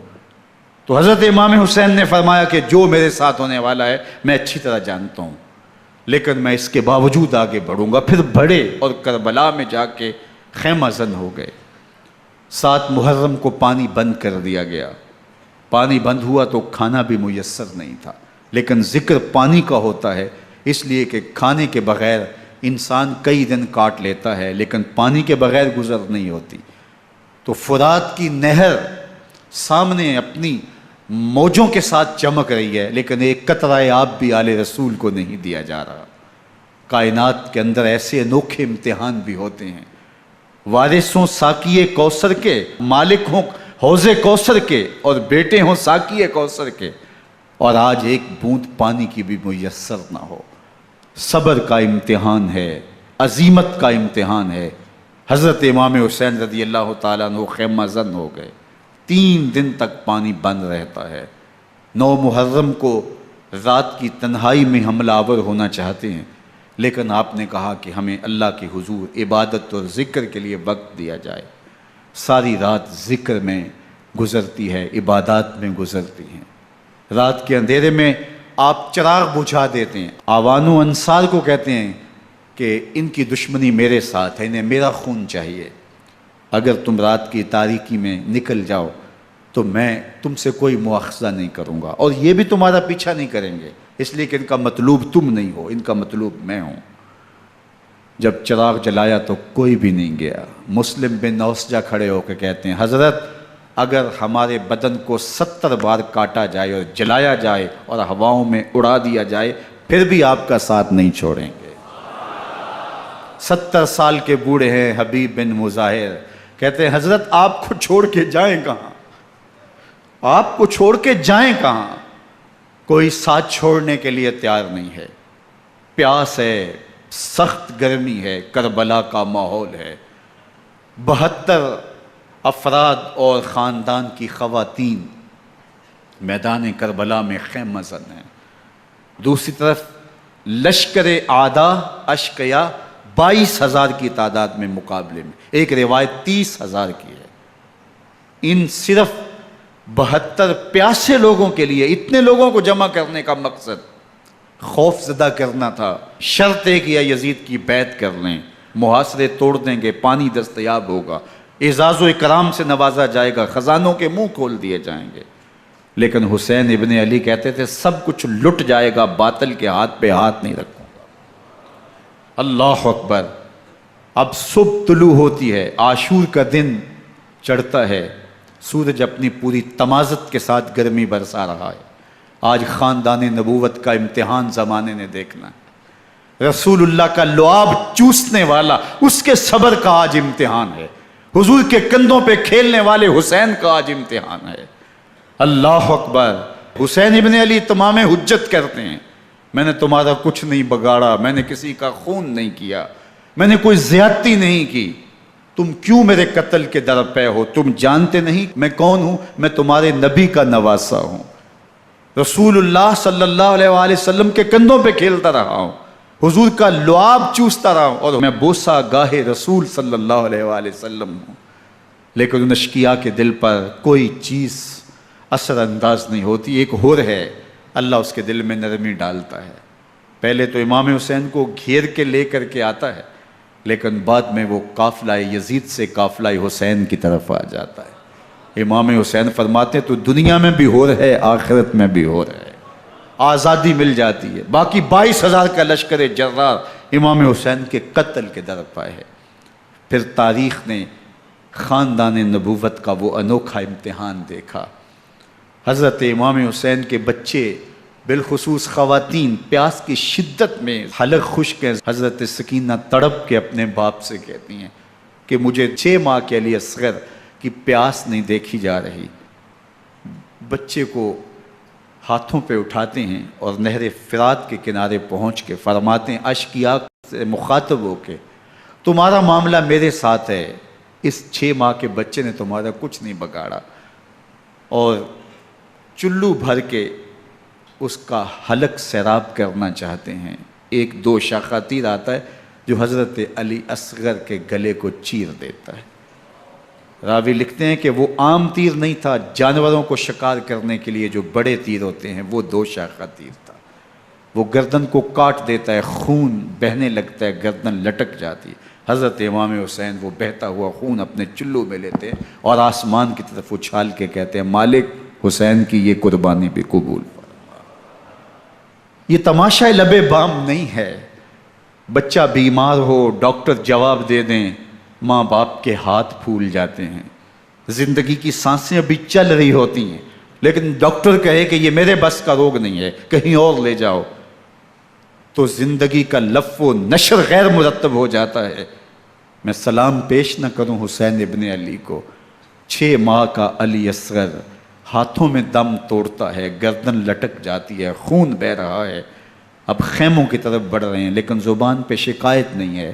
تو حضرت امام حسین نے فرمایا کہ جو میرے ساتھ ہونے والا ہے میں اچھی طرح جانتا ہوں، لیکن میں اس کے باوجود آگے بڑھوں گا۔ پھر بڑھے اور کربلا میں جا کے خیمہ زن ہو گئے۔ 7 محرم کو پانی بند کر دیا گیا، پانی بند ہوا تو کھانا بھی میسر نہیں تھا، لیکن ذکر پانی کا ہوتا ہے اس لیے کہ کھانے کے بغیر انسان کئی دن کاٹ لیتا ہے، لیکن پانی کے بغیر گزر نہیں ہوتی۔ تو فرات کی نہر سامنے اپنی موجوں کے ساتھ چمک رہی ہے، لیکن ایک قطرہ آب بھی آل رسول کو نہیں دیا جا رہا۔ کائنات کے اندر ایسے انوکھے امتحان بھی ہوتے ہیں۔ وارث ہوں ساقی کوثر کے، مالک ہوں حوض کوثر کے، اور بیٹے ہوں ساقی کوثر کے، اور آج ایک بوند پانی کی بھی میسر نہ ہو۔ صبر کا امتحان ہے، عزیمت کا امتحان ہے۔ حضرت امام حسین رضی اللہ تعالیٰ عنہ خیمہ زن ہو گئے۔ 3 دن تک پانی بند رہتا ہے، 9 محرم کو رات کی تنہائی میں حملہ آور ہونا چاہتے ہیں، لیکن آپ نے کہا کہ ہمیں اللہ کے حضور عبادت اور ذکر کے لیے وقت دیا جائے۔ ساری رات ذکر میں گزرتی ہے، عبادات میں گزرتی ہیں۔ رات کے اندھیرے میں آپ چراغ بجھا دیتے ہیں۔ آوان و انصار کو کہتے ہیں کہ ان کی دشمنی میرے ساتھ ہے، انہیں میرا خون چاہیے، اگر تم رات کی تاریکی میں نکل جاؤ تو میں تم سے کوئی مواخذہ نہیں کروں گا، اور یہ بھی تمہارا پیچھا نہیں کریں گے، اس لیے کہ ان کا مطلوب تم نہیں ہو، ان کا مطلوب میں ہوں۔ جب چراغ جلایا تو کوئی بھی نہیں گیا۔ مسلم بن اوسجہ کھڑے ہو کے کہتے ہیں حضرت اگر ہمارے بدن کو 70 بار کاٹا جائے اور جلایا جائے اور ہواؤں میں اڑا دیا جائے پھر بھی آپ کا ساتھ نہیں چھوڑیں گے۔ 70 سال کے بوڑھے ہیں حبیب بن مظاہر، کہتے ہیں حضرت آپ کو چھوڑ کے جائیں کہاں، آپ کو چھوڑ کے جائیں کہاں؟ کوئی ساتھ چھوڑنے کے لیے تیار نہیں ہے۔ پیاس ہے، سخت گرمی ہے، کربلا کا ماحول ہے، 72 افراد اور خاندان کی خواتین میدان کربلا میں خیمہ زن ہیں۔ دوسری طرف لشکر اعداء اشقیا 22,000 کی تعداد میں مقابلے میں، ایک روایت 30,000 کی ہے۔ ان صرف 72 پیاسے لوگوں کے لیے اتنے لوگوں کو جمع کرنے کا مقصد خوف زدہ کرنا تھا۔ شرط ہے کہ یزید کی بیعت کر لیں، محاصرے توڑ دیں گے، پانی دستیاب ہوگا، اعزاز و اکرام سے نوازا جائے گا، خزانوں کے منہ کھول دیے جائیں گے۔ لیکن حسین ابن علی کہتے تھے سب کچھ لٹ جائے گا، باطل کے ہاتھ پہ ہاتھ نہیں رکھوں گا۔ اللہ اکبر۔ اب صبح طلوع ہوتی ہے، عاشور کا دن چڑھتا ہے، سورج اپنی پوری تمازت کے ساتھ گرمی برسا رہا ہے۔ آج خاندان نبوت کا امتحان زمانے نے دیکھنا ہے۔ رسول اللہ کا لعاب چوسنے والا اس کے صبر کا آج امتحان ہے۔ حضور کے کندھوں پہ کھیلنے والے حسین کا آج امتحان ہے۔ اللہ اکبر۔ حسین ابن علی تمام حجت کرتے ہیں میں نے تمہارا کچھ نہیں بگاڑا، میں نے کسی کا خون نہیں کیا، میں نے کوئی زیادتی نہیں کی، تم کیوں میرے قتل کے در پہ ہو؟ تم جانتے نہیں میں کون ہوں؟ میں تمہارے نبی کا نواسا ہوں، رسول اللہ صلی اللہ علیہ وآلہ وسلم کے کندھوں پہ کھیلتا رہا ہوں، حضور کا لعاب چوستا رہا ہوں، اور میں بوسہ گاہ رسول صلی اللہ علیہ وآلہ وسلم ہوں۔ لیکن ان اشقیاء کے دل پر کوئی چیز اثر انداز نہیں ہوتی۔ ایک ہور ہے، اللہ اس کے دل میں نرمی ڈالتا ہے۔ پہلے تو امام حسین کو گھیر کے لے کر کے آتا ہے، لیکن بعد میں وہ قافلہ یزید سے قافلہ حسین کی طرف آ جاتا ہے۔ امام حسین فرماتے ہیں تو دنیا میں بھی ہور ہے، آخرت میں بھی ہور ہے، آزادی مل جاتی ہے۔ باقی 22,000 کا لشکر جرار امام حسین کے قتل کے در پہ ہے۔ پھر تاریخ نے خاندان نبوت کا وہ انوکھا امتحان دیکھا۔ حضرت امام حسین کے بچے بالخصوص خواتین پیاس کی شدت میں حلق خشک ہیں۔ حضرت سکینہ تڑپ کے اپنے باپ سے کہتی ہیں کہ مجھے 6 ماہ کے علی اصغر کی پیاس نہیں دیکھی جا رہی۔ بچے کو ہاتھوں پہ اٹھاتے ہیں اور نہر فرات کے کنارے پہنچ کے فرماتے ہیں اشقیاء سے مخاطب ہو کے تمہارا معاملہ میرے ساتھ ہے، اس 6 ماہ کے بچے نے تمہارا کچھ نہیں بگاڑا، اور چلو بھر کے اس کا حلق سیراب کرنا چاہتے ہیں۔ ایک 2 شاخہ تیر آتا ہے جو حضرت علی اصغر کے گلے کو چیر دیتا ہے۔ راوی لکھتے ہیں کہ وہ عام تیر نہیں تھا، جانوروں کو شکار کرنے کے لیے جو بڑے تیر ہوتے ہیں وہ 2 شاخہ تیر تھا۔ وہ گردن کو کاٹ دیتا ہے، خون بہنے لگتا ہے، گردن لٹک جاتی ہے۔ حضرت امام حسین وہ بہتا ہوا خون اپنے چلو میں لیتے ہیں اور آسمان کی طرف اچھال کے کہتے ہیں مالک حسین کی یہ قربانی بھی قبول فرما۔ یہ تماشا لب بام نہیں ہے۔ بچہ بیمار ہو، ڈاکٹر جواب دے دیں، ماں باپ کے ہاتھ پھول جاتے ہیں۔ زندگی کی سانسیں ابھی چل رہی ہوتی ہیں، لیکن ڈاکٹر کہے کہ یہ میرے بس کا روگ نہیں ہے، کہیں اور لے جاؤ، تو زندگی کا لف و نشر غیر مرتب ہو جاتا ہے۔ میں سلام پیش نہ کروں حسین ابن علی کو، 6 ماہ کا علی اصغر ہاتھوں میں دم توڑتا ہے، گردن لٹک جاتی ہے، خون بہہ رہا ہے۔ اب خیموں کی طرف بڑھ رہے ہیں لیکن زبان پہ شکایت نہیں ہے،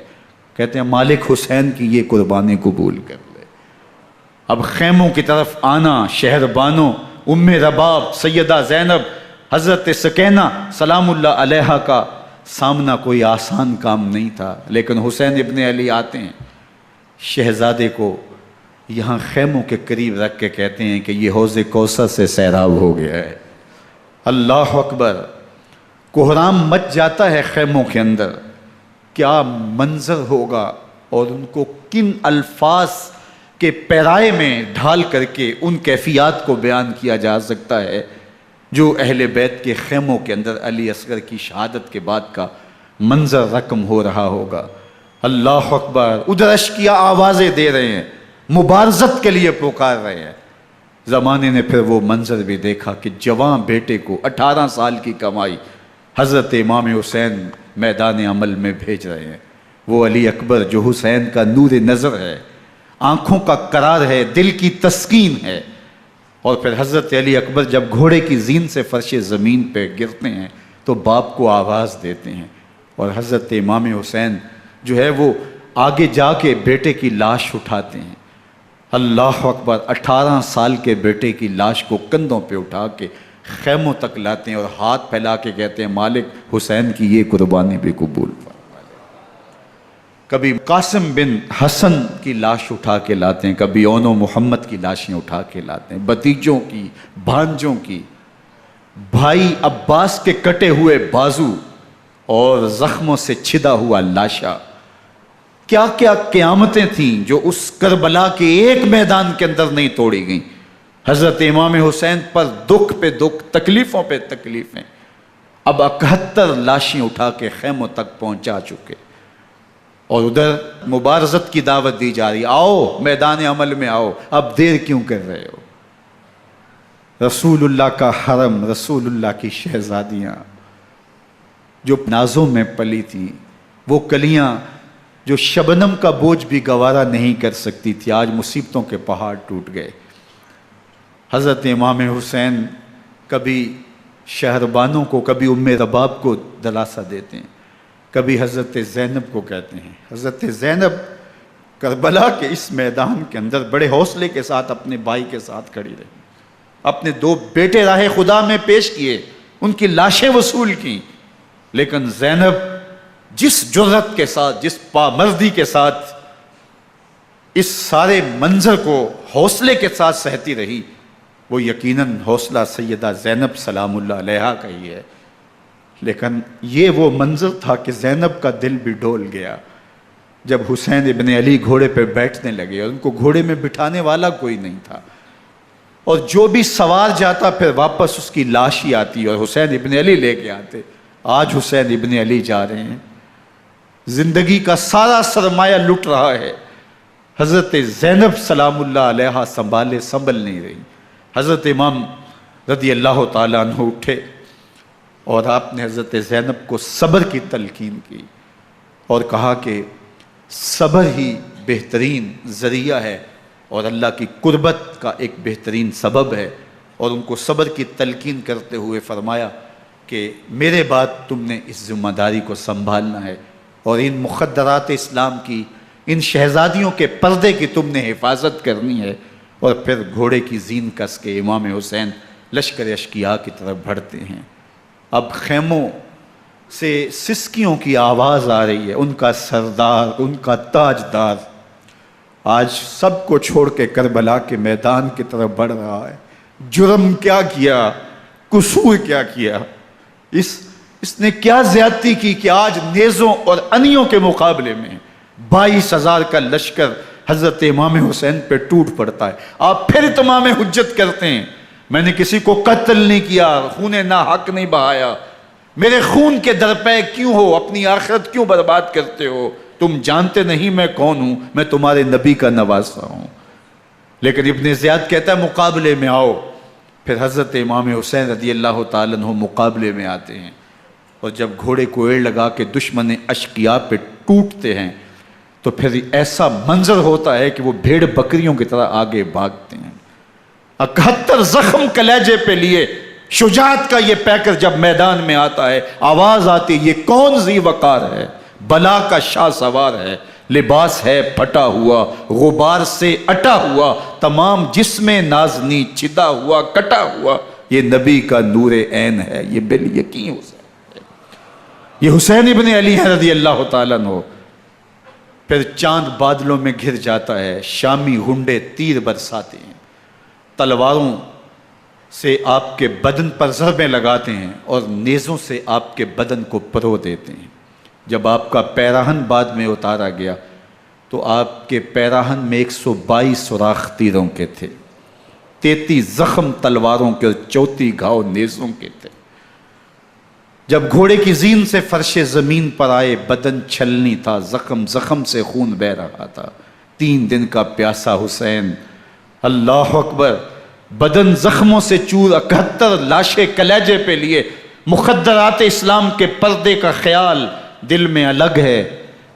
کہتے ہیں مالک حسین کی یہ قربانی قبول کر لے۔ اب خیموں کی طرف آنا، شہر بانوں ام رباب سیدہ زینب حضرت سکینہ سلام اللہ علیہا کا سامنا کوئی آسان کام نہیں تھا، لیکن حسین ابن علی آتے ہیں، شہزادے کو یہاں خیموں کے قریب رکھ کے کہتے ہیں کہ یہ حوض کوثر سے سیراب ہو گیا ہے۔ اللہ اکبر، کوہرام مچ جاتا ہے خیموں کے اندر، کیا منظر ہوگا اور ان کو کن الفاظ کے پیرائے میں ڈھال کر کے ان کیفیات کو بیان کیا جا سکتا ہے جو اہل بیت کے خیموں کے اندر علی اصغر کی شہادت کے بعد کا منظر رقم ہو رہا ہوگا۔ اللہ اکبر، ادھر اشکیا آوازیں دے رہے ہیں، مبارزت کے لیے پکار رہے ہیں۔ زمانے نے پھر وہ منظر بھی دیکھا کہ جوان بیٹے کو 18 سال کی کمائی حضرت امام حسین میدان عمل میں بھیج رہے ہیں۔ وہ علی اکبر جو حسین کا نور نظر ہے، آنکھوں کا قرار ہے، دل کی تسکین ہے۔ اور پھر حضرت علی اکبر جب گھوڑے کی زین سے فرش زمین پہ گرتے ہیں تو باپ کو آواز دیتے ہیں، اور حضرت امام حسین جو ہے وہ آگے جا کے بیٹے کی لاش اٹھاتے ہیں۔ اللہ اکبر، 18 سال کے بیٹے کی لاش کو کندھوں پہ اٹھا کے خیموں تک لاتے ہیں اور ہاتھ پھیلا کے کہتے ہیں مالک حسین کی یہ قربانی بھی قبول فرما۔ کبھی قاسم بن حسن کی لاش اٹھا کے لاتے ہیں، کبھی اون و محمد کی لاشیں اٹھا کے لاتے ہیں، بھتیجوں کی، بھانجوں کی، بھائی عباس کے کٹے ہوئے بازو اور زخموں سے چھدا ہوا لاشا۔ کیا کیا قیامتیں تھیں جو اس کربلا کے ایک میدان کے اندر نہیں توڑی گئیں۔ حضرت امام حسین پر دکھ پہ دکھ، تکلیفوں پہ تکلیفیں۔ اب 71 لاشیں اٹھا کے خیموں تک پہنچا چکے، اور ادھر مبارزت کی دعوت دی جا رہی، آؤ میدان عمل میں آؤ، اب دیر کیوں کر رہے ہو۔ رسول اللہ کا حرم، رسول اللہ کی شہزادیاں جو نازوں میں پلی تھیں، وہ کلیاں جو شبنم کا بوجھ بھی گوارا نہیں کر سکتی تھی، آج مصیبتوں کے پہاڑ ٹوٹ گئے۔ حضرت امام حسین کبھی شہربانوں کو، کبھی ام رباب کو دلاسا دیتے ہیں، کبھی حضرت زینب کو کہتے ہیں۔ حضرت زینب کربلا کے اس میدان کے اندر بڑے حوصلے کے ساتھ اپنے بھائی کے ساتھ کھڑی رہی، اپنے 2 بیٹے راہ خدا میں پیش کیے، ان کی لاشیں وصول کی، لیکن زینب جس جرأت کے ساتھ، جس پامردی کے ساتھ اس سارے منظر کو حوصلے کے ساتھ سہتی رہی، وہ یقیناً حوصلہ سیدہ زینب سلام اللہ علیہا کا ہی ہے۔ لیکن یہ وہ منظر تھا کہ زینب کا دل بھی ڈول گیا جب حسین ابن علی گھوڑے پہ بیٹھنے لگے اور ان کو گھوڑے میں بٹھانے والا کوئی نہیں تھا، اور جو بھی سوار جاتا پھر واپس اس کی لاش ہی آتی اور حسین ابن علی لے کے آتے۔ آج حسین ابن علی جا رہے ہیں، زندگی کا سارا سرمایہ لٹ رہا ہے، حضرت زینب سلام اللہ علیہا سنبھل نہیں رہی۔ حضرت امام رضی اللہ تعالیٰ عنہ اٹھے اور آپ نے حضرت زینب کو صبر کی تلقین کی اور کہا کہ صبر ہی بہترین ذریعہ ہے اور اللہ کی قربت کا ایک بہترین سبب ہے، اور ان کو صبر کی تلقین کرتے ہوئے فرمایا کہ میرے بعد تم نے اس ذمہ داری کو سنبھالنا ہے اور ان مخدرات اسلام کی، ان شہزادیوں کے پردے کی تم نے حفاظت کرنی ہے۔ اور پھر گھوڑے کی زین کس کے امام حسین لشکر اشکیا کی طرف بڑھتے ہیں۔ اب خیموں سے سسکیوں کی آواز آ رہی ہے، ان کا سردار، ان کا تاجدار آج سب کو چھوڑ کے کربلا کے میدان کی طرف بڑھ رہا ہے۔ جرم کیا کیا، قصور کیا کیا، اس نے کیا زیادتی کی کہ آج نیزوں اور انیوں کے مقابلے میں 22,000 کا لشکر حضرت امام حسین پہ ٹوٹ پڑتا ہے۔ آپ پھر اتمام حجت کرتے ہیں، میں نے کسی کو قتل نہیں کیا، خون ناحق نہیں بہایا، میرے خون کے درپے کیوں ہو، اپنی آخرت کیوں برباد کرتے ہو، تم جانتے نہیں میں کون ہوں، میں تمہارے نبی کا نواسا ہوں۔ لیکن ابن زیاد کہتا ہے مقابلے میں آؤ۔ پھر حضرت امام حسین رضی اللہ تعالیٰ عنہ مقابلے میں آتے ہیں، اور جب گھوڑے کو ایڑ لگا کے دشمن اشقیاء پہ ٹوٹتے ہیں تو پھر ایسا منظر ہوتا ہے کہ وہ بھیڑ بکریوں کی طرح آگے بھاگتے ہیں۔ 71 زخم کلیجے پہ لیے شجاعت کا یہ پیکر جب میدان میں آتا ہے، آواز آتی ہے یہ کون ذی وقار ہے، بلا کا شاہ سوار ہے، لباس ہے پھٹا ہوا غبار سے اٹا ہوا، تمام جسم نازنی چھدا ہوا کٹا ہوا، یہ نبی کا نور عین ہے، یہ بالیقین حسین ہے، یہ حسین ابن علی ہے رضی اللہ تعالیٰ عنہ۔ پھر چاند بادلوں میں گھر جاتا ہے، شامی غنڈے تیر برساتے ہیں، تلواروں سے آپ کے بدن پر ضربیں لگاتے ہیں اور نیزوں سے آپ کے بدن کو پرو دیتے ہیں۔ جب آپ کا پیراہن بعد میں اتارا گیا تو آپ کے پیراہن میں 122 سوراخ تیروں کے تھے، 33 زخم تلواروں کے اور 34 گھاؤ نیزوں کے تھے۔ جب گھوڑے کی زین سے فرش زمین پر آئے، بدن چھلنی تھا، زخم زخم سے خون بہ رہا تھا، 3 دن کا پیاسا حسین، اللہ اکبر، بدن زخموں سے چور، 71 لاشیں کلیجے پہ لیے، مخدرات اسلام کے پردے کا خیال دل میں الگ ہے،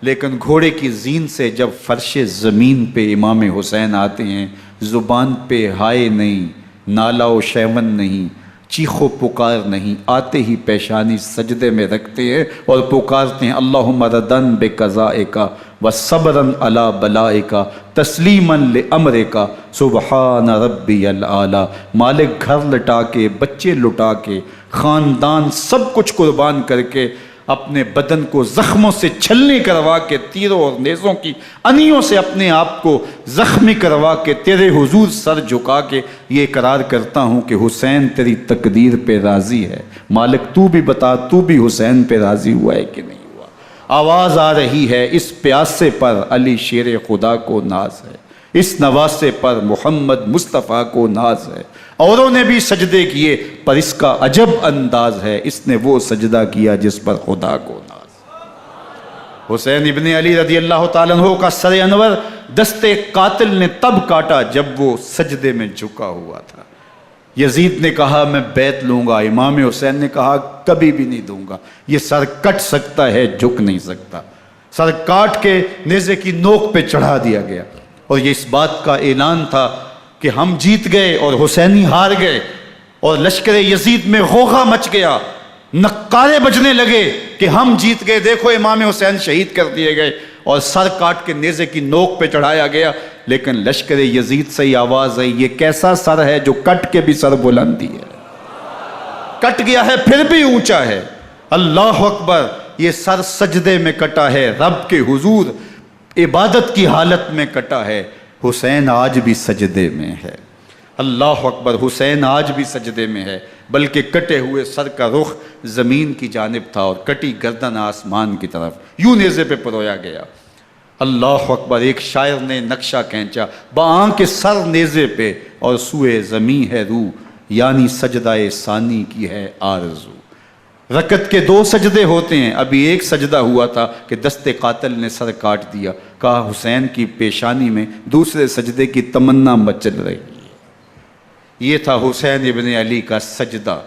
لیکن گھوڑے کی زین سے جب فرش زمین پہ امام حسین آتے ہیں، زبان پہ ہائے نہیں، نالا و شیون نہیں، چیخ و پکار نہیں، آتے ہی پیشانی سجدے میں رکھتے ہیں اور پکارتے ہیں اللہم ردن بقضائک وصبرن علی بلائک تسلیما لامرک سبحان ربی الاعلی۔ مالک گھر لٹا کے، بچے لٹا کے، خاندان سب کچھ قربان کر کے، اپنے بدن کو زخموں سے چھلنی کروا کے، تیروں اور نیزوں کی انیوں سے اپنے آپ کو زخمی کروا کے، تیرے حضور سر جھکا کے یہ اقرار کرتا ہوں کہ حسین تیری تقدیر پہ راضی ہے، مالک تو بھی بتا، تو بھی حسین پہ راضی ہوا ہے کہ نہیں ہوا۔ آواز آ رہی ہے اس پیاسے پر علی شیر خدا کو ناز ہے، اس نواسے پر محمد مصطفیٰ کو ناز ہے، اوروں نے بھی سجدے کیے پر اس کا عجب انداز ہے، اس نے وہ سجدہ کیا جس پر خدا کو ناز۔ حسین ابن علی رضی اللہ تعالیٰ عنہ کا سر انور دستے قاتل نے تب کاٹا جب وہ سجدے میں جھکا ہوا تھا۔ یزید نے کہا میں بیعت لوں گا، امام حسین نے کہا کبھی بھی نہیں دوں گا، یہ سر کٹ سکتا ہے جھک نہیں سکتا۔ سر کاٹ کے نیزے کی نوک پہ چڑھا دیا گیا اور یہ اس بات کا اعلان تھا کہ ہم جیت گئے اور حسینی ہار گئے، اور لشکر یزید میں غوغا مچ گیا، نقارے بجنے لگے کہ ہم جیت گئے، دیکھو امام حسین شہید کر دیے گئے، اور سر کاٹ کے نیزے کی نوک پہ چڑھایا گیا۔ لیکن لشکر یزید سے ہی آواز آئی یہ کیسا سر ہے جو کٹ کے بھی سر بلندی ہے، کٹ گیا ہے پھر بھی اونچا ہے، اللہ اکبر، یہ سر سجدے میں کٹا ہے، رب کے حضور عبادت کی حالت میں کٹا ہے، حسین آج بھی سجدے میں ہے، اللہ اکبر، حسین آج بھی سجدے میں ہے، بلکہ کٹے ہوئے سر کا رخ زمین کی جانب تھا اور کٹی گردن آسمان کی طرف، یوں نیزے پہ پرویا گیا، اللہ اکبر۔ ایک شاعر نے نقشہ کھینچا بآنکھ سر نیزے پہ اور سوئے زمین ہے روح، یعنی سجدہ ثانی کی ہے آرزو۔ رکعت کے 2 سجدے ہوتے ہیں، ابھی ایک سجدہ ہوا تھا کہ دست قاتل نے سر کاٹ دیا، کہا حسین کی پیشانی میں دوسرے سجدے کی تمنا مچل رہی ہے۔ یہ تھا حسین ابن علی کا سجدہ،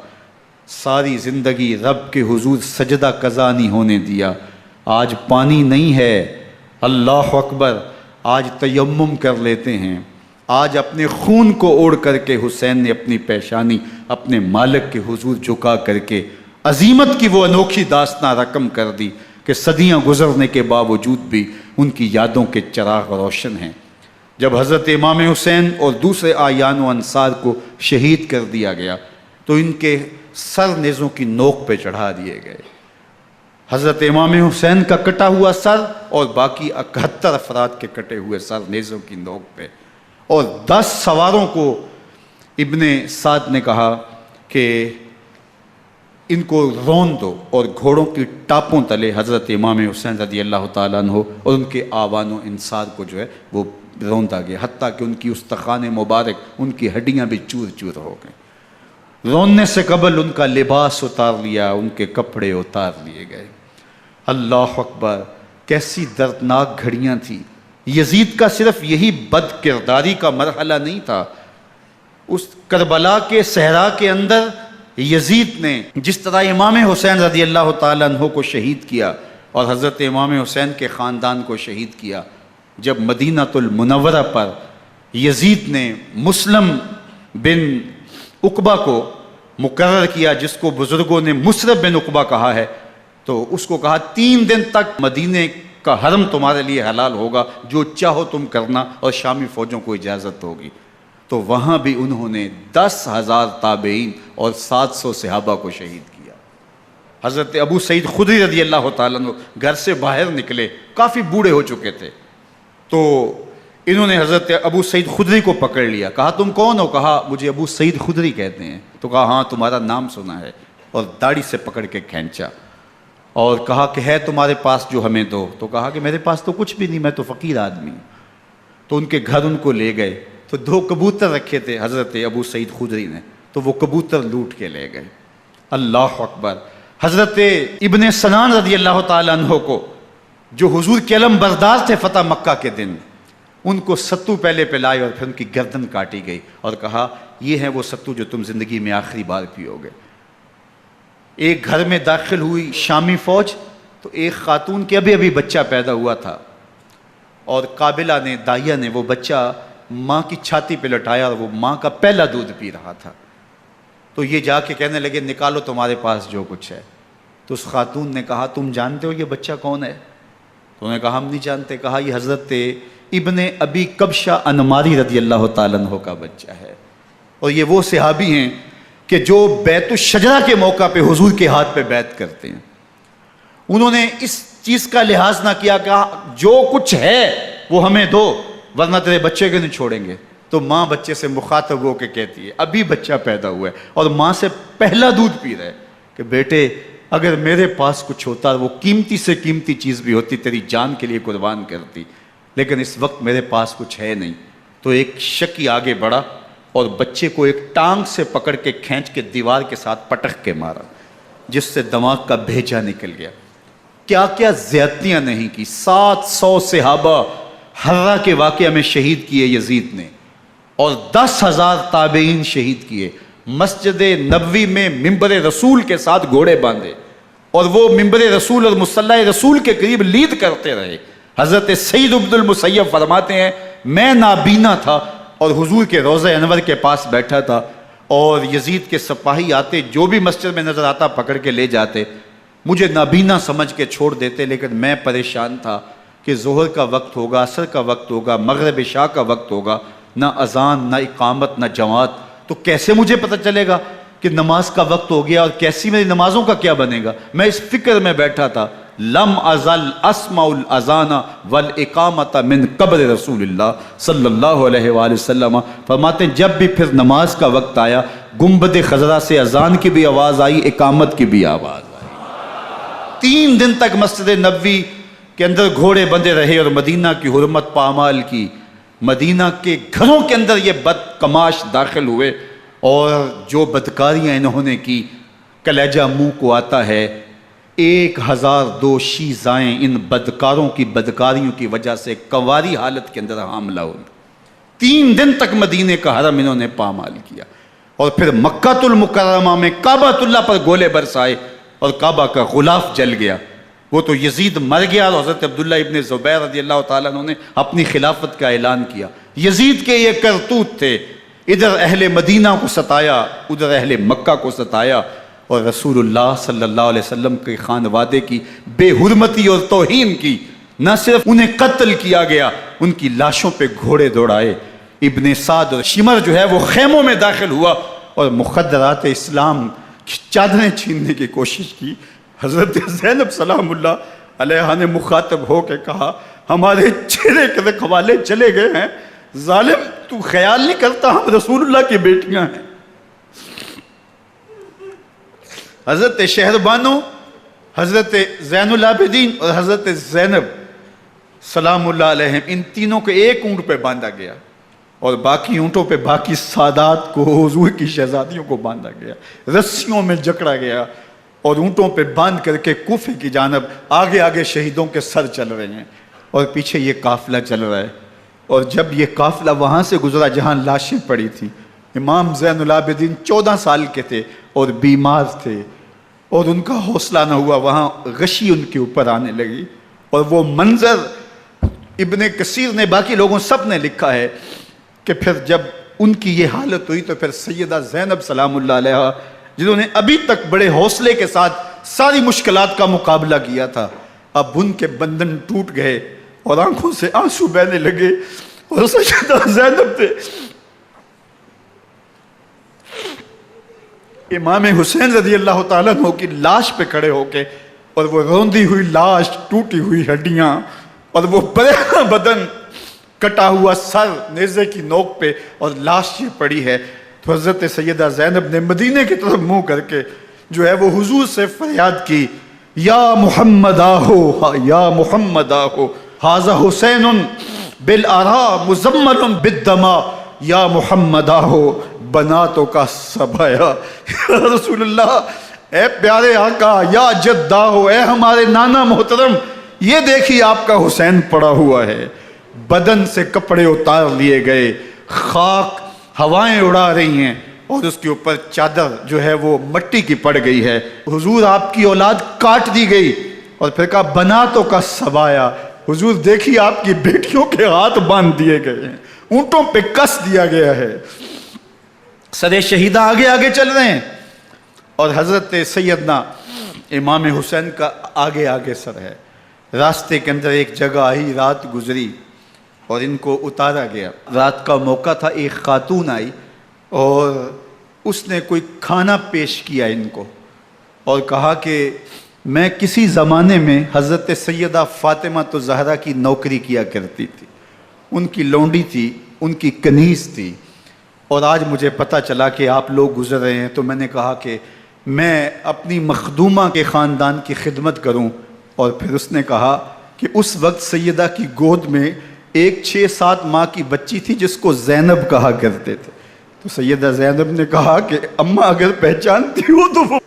ساری زندگی رب کے حضور سجدہ قضا نہیں ہونے دیا۔ آج پانی نہیں ہے، اللہ اکبر، آج تیمم کر لیتے ہیں، آج اپنے خون کو اوڑھ کر کے حسین نے اپنی پیشانی اپنے مالک کے حضور جھکا کر کے عظیمت کی وہ انوکھی داستان رقم کر دی کہ صدیاں گزرنے کے باوجود بھی ان کی یادوں کے چراغ روشن ہیں۔ جب حضرت امام حسین اور دوسرے آیان و انصار کو شہید کر دیا گیا تو ان کے سر نیزوں کی نوک پہ چڑھا دیے گئے، حضرت امام حسین کا کٹا ہوا سر اور باقی 71 افراد کے کٹے ہوئے سر نیزوں کی نوک پہ، اور 10 سواروں کو ابن سعد نے کہا کہ ان کو رون دو، اور گھوڑوں کی ٹاپوں تلے حضرت امام حسین رضی اللہ تعالیٰ عنہ اور ان کے آوان و انصار کو جو ہے وہ روندا گیا، حتیٰ کہ ان کی استخوان مبارک، ان کی ہڈیاں بھی چور چور ہو گئیں۔ روننے سے قبل ان کا لباس اتار لیا، ان کے کپڑے اتار لیے گئے، اللہ اکبر، کیسی دردناک گھڑیاں تھیں۔ یزید کا صرف یہی بد کرداری کا مرحلہ نہیں تھا، اس کربلا کے صحرا کے اندر یزید نے جس طرح امام حسین رضی اللہ تعالیٰ عنہ کو شہید کیا اور حضرت امام حسین کے خاندان کو شہید کیا، جب مدینہ المنورہ پر یزید نے مسلم بن عقبہ کو مقرر کیا، جس کو بزرگوں نے مصرب بن عقبہ کہا ہے، تو اس کو کہا 3 دن تک مدینے کا حرم تمہارے لیے حلال ہوگا، جو چاہو تم کرنا، اور شامی فوجوں کو اجازت ہوگی۔ تو وہاں بھی انہوں نے 10,000 تابعین اور 700 صحابہ کو شہید کیا۔ حضرت ابو سعید خدری رضی اللہ تعالیٰ عنہ گھر سے باہر نکلے، کافی بوڑھے ہو چکے تھے، تو انہوں نے حضرت ابو سعید خدری کو پکڑ لیا، کہا تم کون ہو؟ کہا مجھے ابو سعید خدری کہتے ہیں۔ تو کہا ہاں تمہارا نام سنا ہے، اور داڑھی سے پکڑ کے کھینچا اور کہا کہ ہے تمہارے پاس جو ہمیں دو؟ تو کہا کہ میرے پاس تو کچھ بھی نہیں، میں تو فقیر آدمی ہوں۔ تو ان کے گھر ان کو لے گئے، تو 2 کبوتر رکھے تھے حضرت ابو سعید خدری نے، تو وہ کبوتر لوٹ کے لے گئے۔ اللہ اکبر۔ حضرت ابن سنان رضی اللہ تعالیٰ عنہ کو، جو حضور کے علم بردار تھے فتح مکہ کے دن، ان کو ستو پہلے پلائے اور پھر ان کی گردن کاٹی گئی، اور کہا یہ ہے وہ ستو جو تم زندگی میں آخری بار پیو گے۔ ایک گھر میں داخل ہوئی شامی فوج، تو ایک خاتون کے ابھی بچہ پیدا ہوا تھا، اور قابلہ نے، دائیا نے، وہ بچہ ماں کی چھاتی پہ لٹایا، اور وہ ماں کا پہلا دودھ پی رہا تھا۔ تو یہ جا کے کہنے لگے نکالو تمہارے پاس جو کچھ ہے۔ تو اس خاتون نے کہا تم جانتے ہو یہ بچہ کون ہے؟ تو انہوں نے کہا ہم نہیں جانتے۔ کہا یہ حضرت ابن ابی کبشہ انماری رضی اللہ تعالیٰ عنہ کا بچہ ہے، اور یہ وہ صحابی ہیں کہ جو بیت الشجرہ کے موقع پہ حضور کے ہاتھ پہ بیعت کرتے ہیں۔ انہوں نے اس چیز کا لحاظ نہ کیا کہ جو کچھ ہے وہ ہمیں دو، ورنہ تیرے بچے کو نہیں چھوڑیں گے۔ تو ماں بچے سے مخاطب ہو کے کہتی ہے، ابھی بچہ پیدا ہوا ہے اور ماں سے پہلا دودھ پی رہا ہے، کہ بیٹے اگر میرے پاس کچھ ہوتا، وہ قیمتی سے قیمتی چیز بھی ہوتی، تیری جان کے لیے قربان کرتی، لیکن اس وقت میرے پاس کچھ ہے نہیں۔ تو ایک شکی آگے بڑھا اور بچے کو ایک ٹانگ سے پکڑ کے کھینچ کے دیوار کے ساتھ پٹک کے مارا، جس سے دماغ کا بھیجا نکل گیا۔ کیا کیا زیادتیاں نہیں کی۔ 700 صحابہ حرہ کے واقعہ میں شہید کیے یزید نے، اور 10,000 تابعین شہید کیے۔ مسجد نبوی میں ممبر رسول کے ساتھ گھوڑے باندھے، اور وہ ممبر رسول اور مصلی رسول کے قریب لید کرتے رہے۔ حضرت سعید عبد المسیب فرماتے ہیں میں نابینا تھا اور حضور کے روضہ انور کے پاس بیٹھا تھا، اور یزید کے سپاہی آتے، جو بھی مسجد میں نظر آتا پکڑ کے لے جاتے، مجھے نابینا سمجھ کے چھوڑ دیتے، لیکن میں پریشان تھا کہ ظہر کا وقت ہوگا، عصر کا وقت ہوگا، مغرب عشاء کا وقت ہوگا، نہ اذان، نہ اقامت، نہ جماعت، تو کیسے مجھے پتہ چلے گا کہ نماز کا وقت ہو گیا، اور کیسی میری نمازوں کا کیا بنے گا؟ میں اس فکر میں بیٹھا تھا۔ لم ازل اسمع الاذان والاقامت من قبر رسول اللہ صلی اللہ علیہ وآلہ وسلم۔ فرماتے ہیں جب بھی پھر نماز کا وقت آیا، گنبد خضرا سے اذان کی بھی آواز آئی، اقامت کی بھی آواز آئی۔ 3 دن تک مسجد نبوی کے اندر گھوڑے بندے رہے، اور مدینہ کی حرمت پامال کی۔ مدینہ کے گھروں کے اندر یہ بدکماش داخل ہوئے، اور جو بدکاریاں انہوں نے کی کلیجہ منہ کو آتا ہے۔ 1002 شیزائیں ان بدکاروں کی بدکاریوں کی وجہ سے کنواری حالت کے اندر حاملہ ہوئی۔ 3 دن تک مدینے کا حرم انہوں نے پامال کیا، اور پھر مکہ المکرمہ میں کعبہ اللہ پر گولے برسائے، اور کعبہ کا غلاف جل گیا۔ وہ تو یزید مر گیا، اور حضرت عبداللہ ابن زبیر رضی اللہ تعالیٰ عنہ نے اپنی خلافت کا اعلان کیا۔ یزید کے یہ کرتوت تھے، ادھر اہل مدینہ کو ستایا، ادھر اہل مکہ کو ستایا، اور رسول اللہ صلی اللہ علیہ وسلم کے خانوادے کی بے حرمتی اور توہین کی۔ نہ صرف انہیں قتل کیا گیا، ان کی لاشوں پہ گھوڑے دوڑائے۔ ابن سعد اور شمر جو ہے وہ خیموں میں داخل ہوا، اور مخدرات اسلام کی چادریں چھیننے کی کوشش کی۔ حضرت زینب سلام اللہ علیہ نے مخاطب ہو کے کہا ہمارے چہرے کے رکھوالے چلے گئے ہیں، ظالم تو خیال نہیں کرتا ہم رسول اللہ کی بیٹیاں ہیں۔ حضرت شہربانو، حضرت زین العابدین اور حضرت زینب سلام اللہ علیہم، ان تینوں کو ایک اونٹ پہ باندھا گیا، اور باقی اونٹوں پہ باقی سادات کو، حضور کی شہزادیوں کو باندھا گیا، رسیوں میں جکڑا گیا، اور اونٹوں پہ باندھ کر کے کوفے کی جانب آگے آگے شہیدوں کے سر چل رہے ہیں، اور پیچھے یہ قافلہ چل رہا ہے۔ اور جب یہ قافلہ وہاں سے گزرا جہاں لاشیں پڑی تھیں، امام زین العابدین 14 سال کے تھے اور بیمار تھے، اور ان کا حوصلہ نہ ہوا، وہاں غشی ان کے اوپر آنے لگی، اور وہ منظر ابن کثیر نے، باقی لوگوں سب نے لکھا ہے کہ پھر جب ان کی یہ حالت ہوئی تو پھر سیدہ زینب سلام اللہ علیہ، جنہوں نے ابھی تک بڑے حوصلے کے ساتھ ساری مشکلات کا مقابلہ کیا تھا، اب ان کے بندھن ٹوٹ گئے اور آنکھوں سے آنسو بہنے لگے، اور سیدہ زینب تھے امام حسین رضی اللہ تعالیٰ عنہ کی لاش پہ کھڑے ہو کے، اور وہ روندی ہوئی لاش، ٹوٹی ہوئی ہڈیاں، اور وہ برینا بدن، کٹا ہوا سر نیزے کی نوک پہ، اور لاش یہ پڑی ہے. تو حضرت سیدہ زینب نے مدینے کی طرف منہ کر کے جو ہے وہ حضور سے فریاد کی، یا محمد آہو، یا محمد آہو، ھذا حسین بالآراء مزمل بالدماء، یا محمد آہو بناتوں کا سبایا. یا رسول اللہ، اے پیارے آقا، یا جد آہو، اے ہمارے نانا محترم، یہ دیکھیے آپ کا حسین پڑا ہوا ہے. بدن سے کپڑے اتار لیے گئے، خاک ہوائیں اڑا رہی ہیں، اور اس کے اوپر چادر جو ہے وہ مٹی کی پڑ گئی ہے. حضور آپ کی اولاد کاٹ دی گئی، اور پھر کہا بناتوں کا سبایا. حضور دیکھیے آپ کی بیٹیوں کے ہاتھ باندھ دیے گئے ہیں، اونٹوں پہ کس دیا گیا ہے، سر شہیدہ آگے آگے چل رہے ہیں، اور حضرت سیدنا امام حسین کا آگے آگے سر ہے. راستے کے اندر ایک جگہ آئی، رات گزری اور ان کو اتارا گیا. رات کا موقع تھا، ایک خاتون آئی اور اس نے کوئی کھانا پیش کیا ان کو، اور کہا کہ میں کسی زمانے میں حضرت سیدہ فاطمہ تو زہرا کی نوکری کیا کرتی تھی، ان کی لونڈی تھی، ان کی کنیز تھی، اور آج مجھے پتہ چلا کہ آپ لوگ گزر رہے ہیں، تو میں نے کہا کہ میں اپنی مخدومہ کے خاندان کی خدمت کروں. اور پھر اس نے کہا کہ اس وقت سیدہ کی گود میں ایک 6-7 ماہ کی بچی تھی جس کو زینب کہا کرتے تھے. تو سیدہ زینب نے کہا کہ اماں اگر پہچانتی ہو تو وہ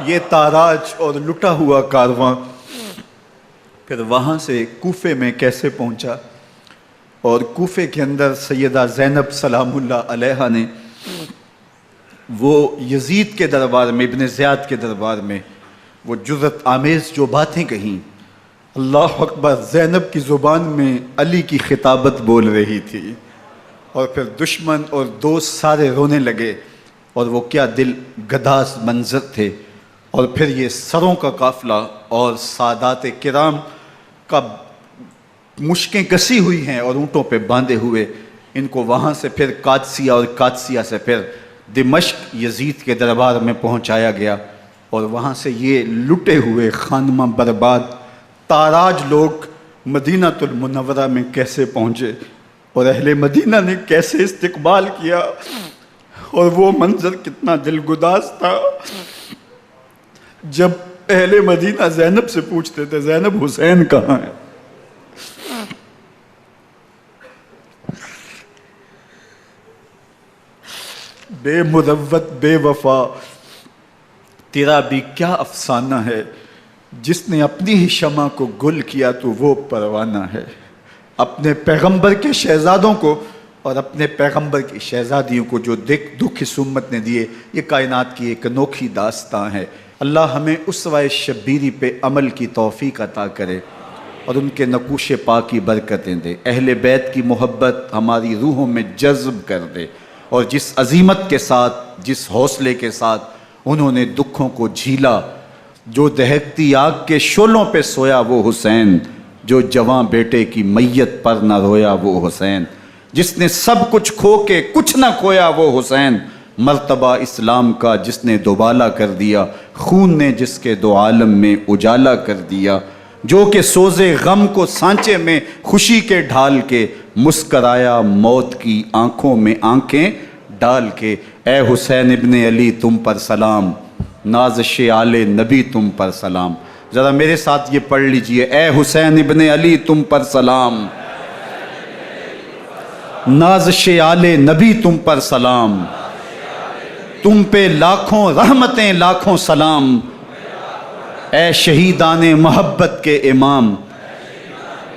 یہ تاراج اور لٹا ہوا کارواں پھر وہاں سے کوفے میں کیسے پہنچا، اور کوفے کے اندر سیدہ زینب سلام اللہ علیہا نے وہ یزید کے دربار میں، ابن زیاد کے دربار میں وہ جرأت آمیز جو باتیں کہیں. اللہ اکبر، زینب کی زبان میں علی کی خطابت بول رہی تھی، اور پھر دشمن اور دوست سارے رونے لگے، اور وہ کیا دل گداز منظر تھے. اور پھر یہ سروں کا قافلہ اور سادات کرام کا مشکیں کسی ہوئی ہیں اور اونٹوں پہ باندھے ہوئے، ان کو وہاں سے پھر قادسیہ اور قادسیہ سے پھر دمشق یزید کے دربار میں پہنچایا گیا. اور وہاں سے یہ لٹے ہوئے خانمہ برباد تاراج لوگ مدینہ المنورہ میں کیسے پہنچے، اور اہل مدینہ نے کیسے استقبال کیا، اور وہ منظر کتنا دلگداز تھا جب اہل مدینہ زینب سے پوچھتے تھے زینب حسین کہاں ہے. بے مروت بے وفا تیرا بھی کیا افسانہ ہے، جس نے اپنی ہی شمع کو گل کیا تو وہ پروانہ ہے. اپنے پیغمبر کے شہزادوں کو اور اپنے پیغمبر کی شہزادیوں کو جو دکھ اس امت نے دیے، یہ کائنات کی ایک انوکھی داستان ہے. اللہ ہمیں اسوہ شبیری پہ عمل کی توفیق عطا کرے اور ان کے نقوش پاک کی برکتیں دے. اہل بیت کی محبت ہماری روحوں میں جذب کر دے، اور جس عظیمت کے ساتھ، جس حوصلے کے ساتھ انہوں نے دکھوں کو جھیلا، جو دہکتی آگ کے شعلوں پہ سویا وہ حسین، جو جواں بیٹے کی میت پر نہ رویا وہ حسین، جس نے سب کچھ کھو کے کچھ نہ کھویا وہ حسین، مرتبہ اسلام کا جس نے دوبالا کر دیا، خون نے جس کے دو عالم میں اجالا کر دیا، جو کہ سوزے غم کو سانچے میں خوشی کے ڈھال کے مسکرایا موت کی آنکھوں میں آنکھیں ڈال کے. اے حسین ابن علی تم پر سلام، نازش آل نبی تم پر سلام. ذرا میرے ساتھ یہ پڑھ لیجئے، اے حسین ابن علی تم پر سلام، نازش آل نبی تم پر سلام، تم پہ لاکھوں رحمتیں لاکھوں سلام. اے شہیدان محبت کے امام،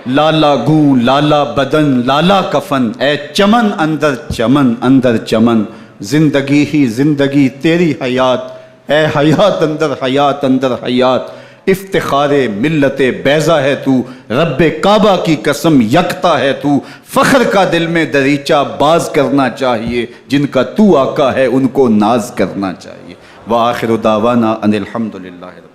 لالا گوں لالا بدن لالا کفن، اے چمن اندر چمن اندر چمن، زندگی ہی زندگی تیری حیات اے حیات اندر حیات اندر حیات، افتخار ملت بیضا ہے تو، رب کعبہ کی قسم یکتا ہے تو، فخر کا دل میں دریچہ باز کرنا چاہیے، جن کا تو آقا ہے ان کو ناز کرنا چاہیے۔ وآخر دعوانا ان الحمد للہ۔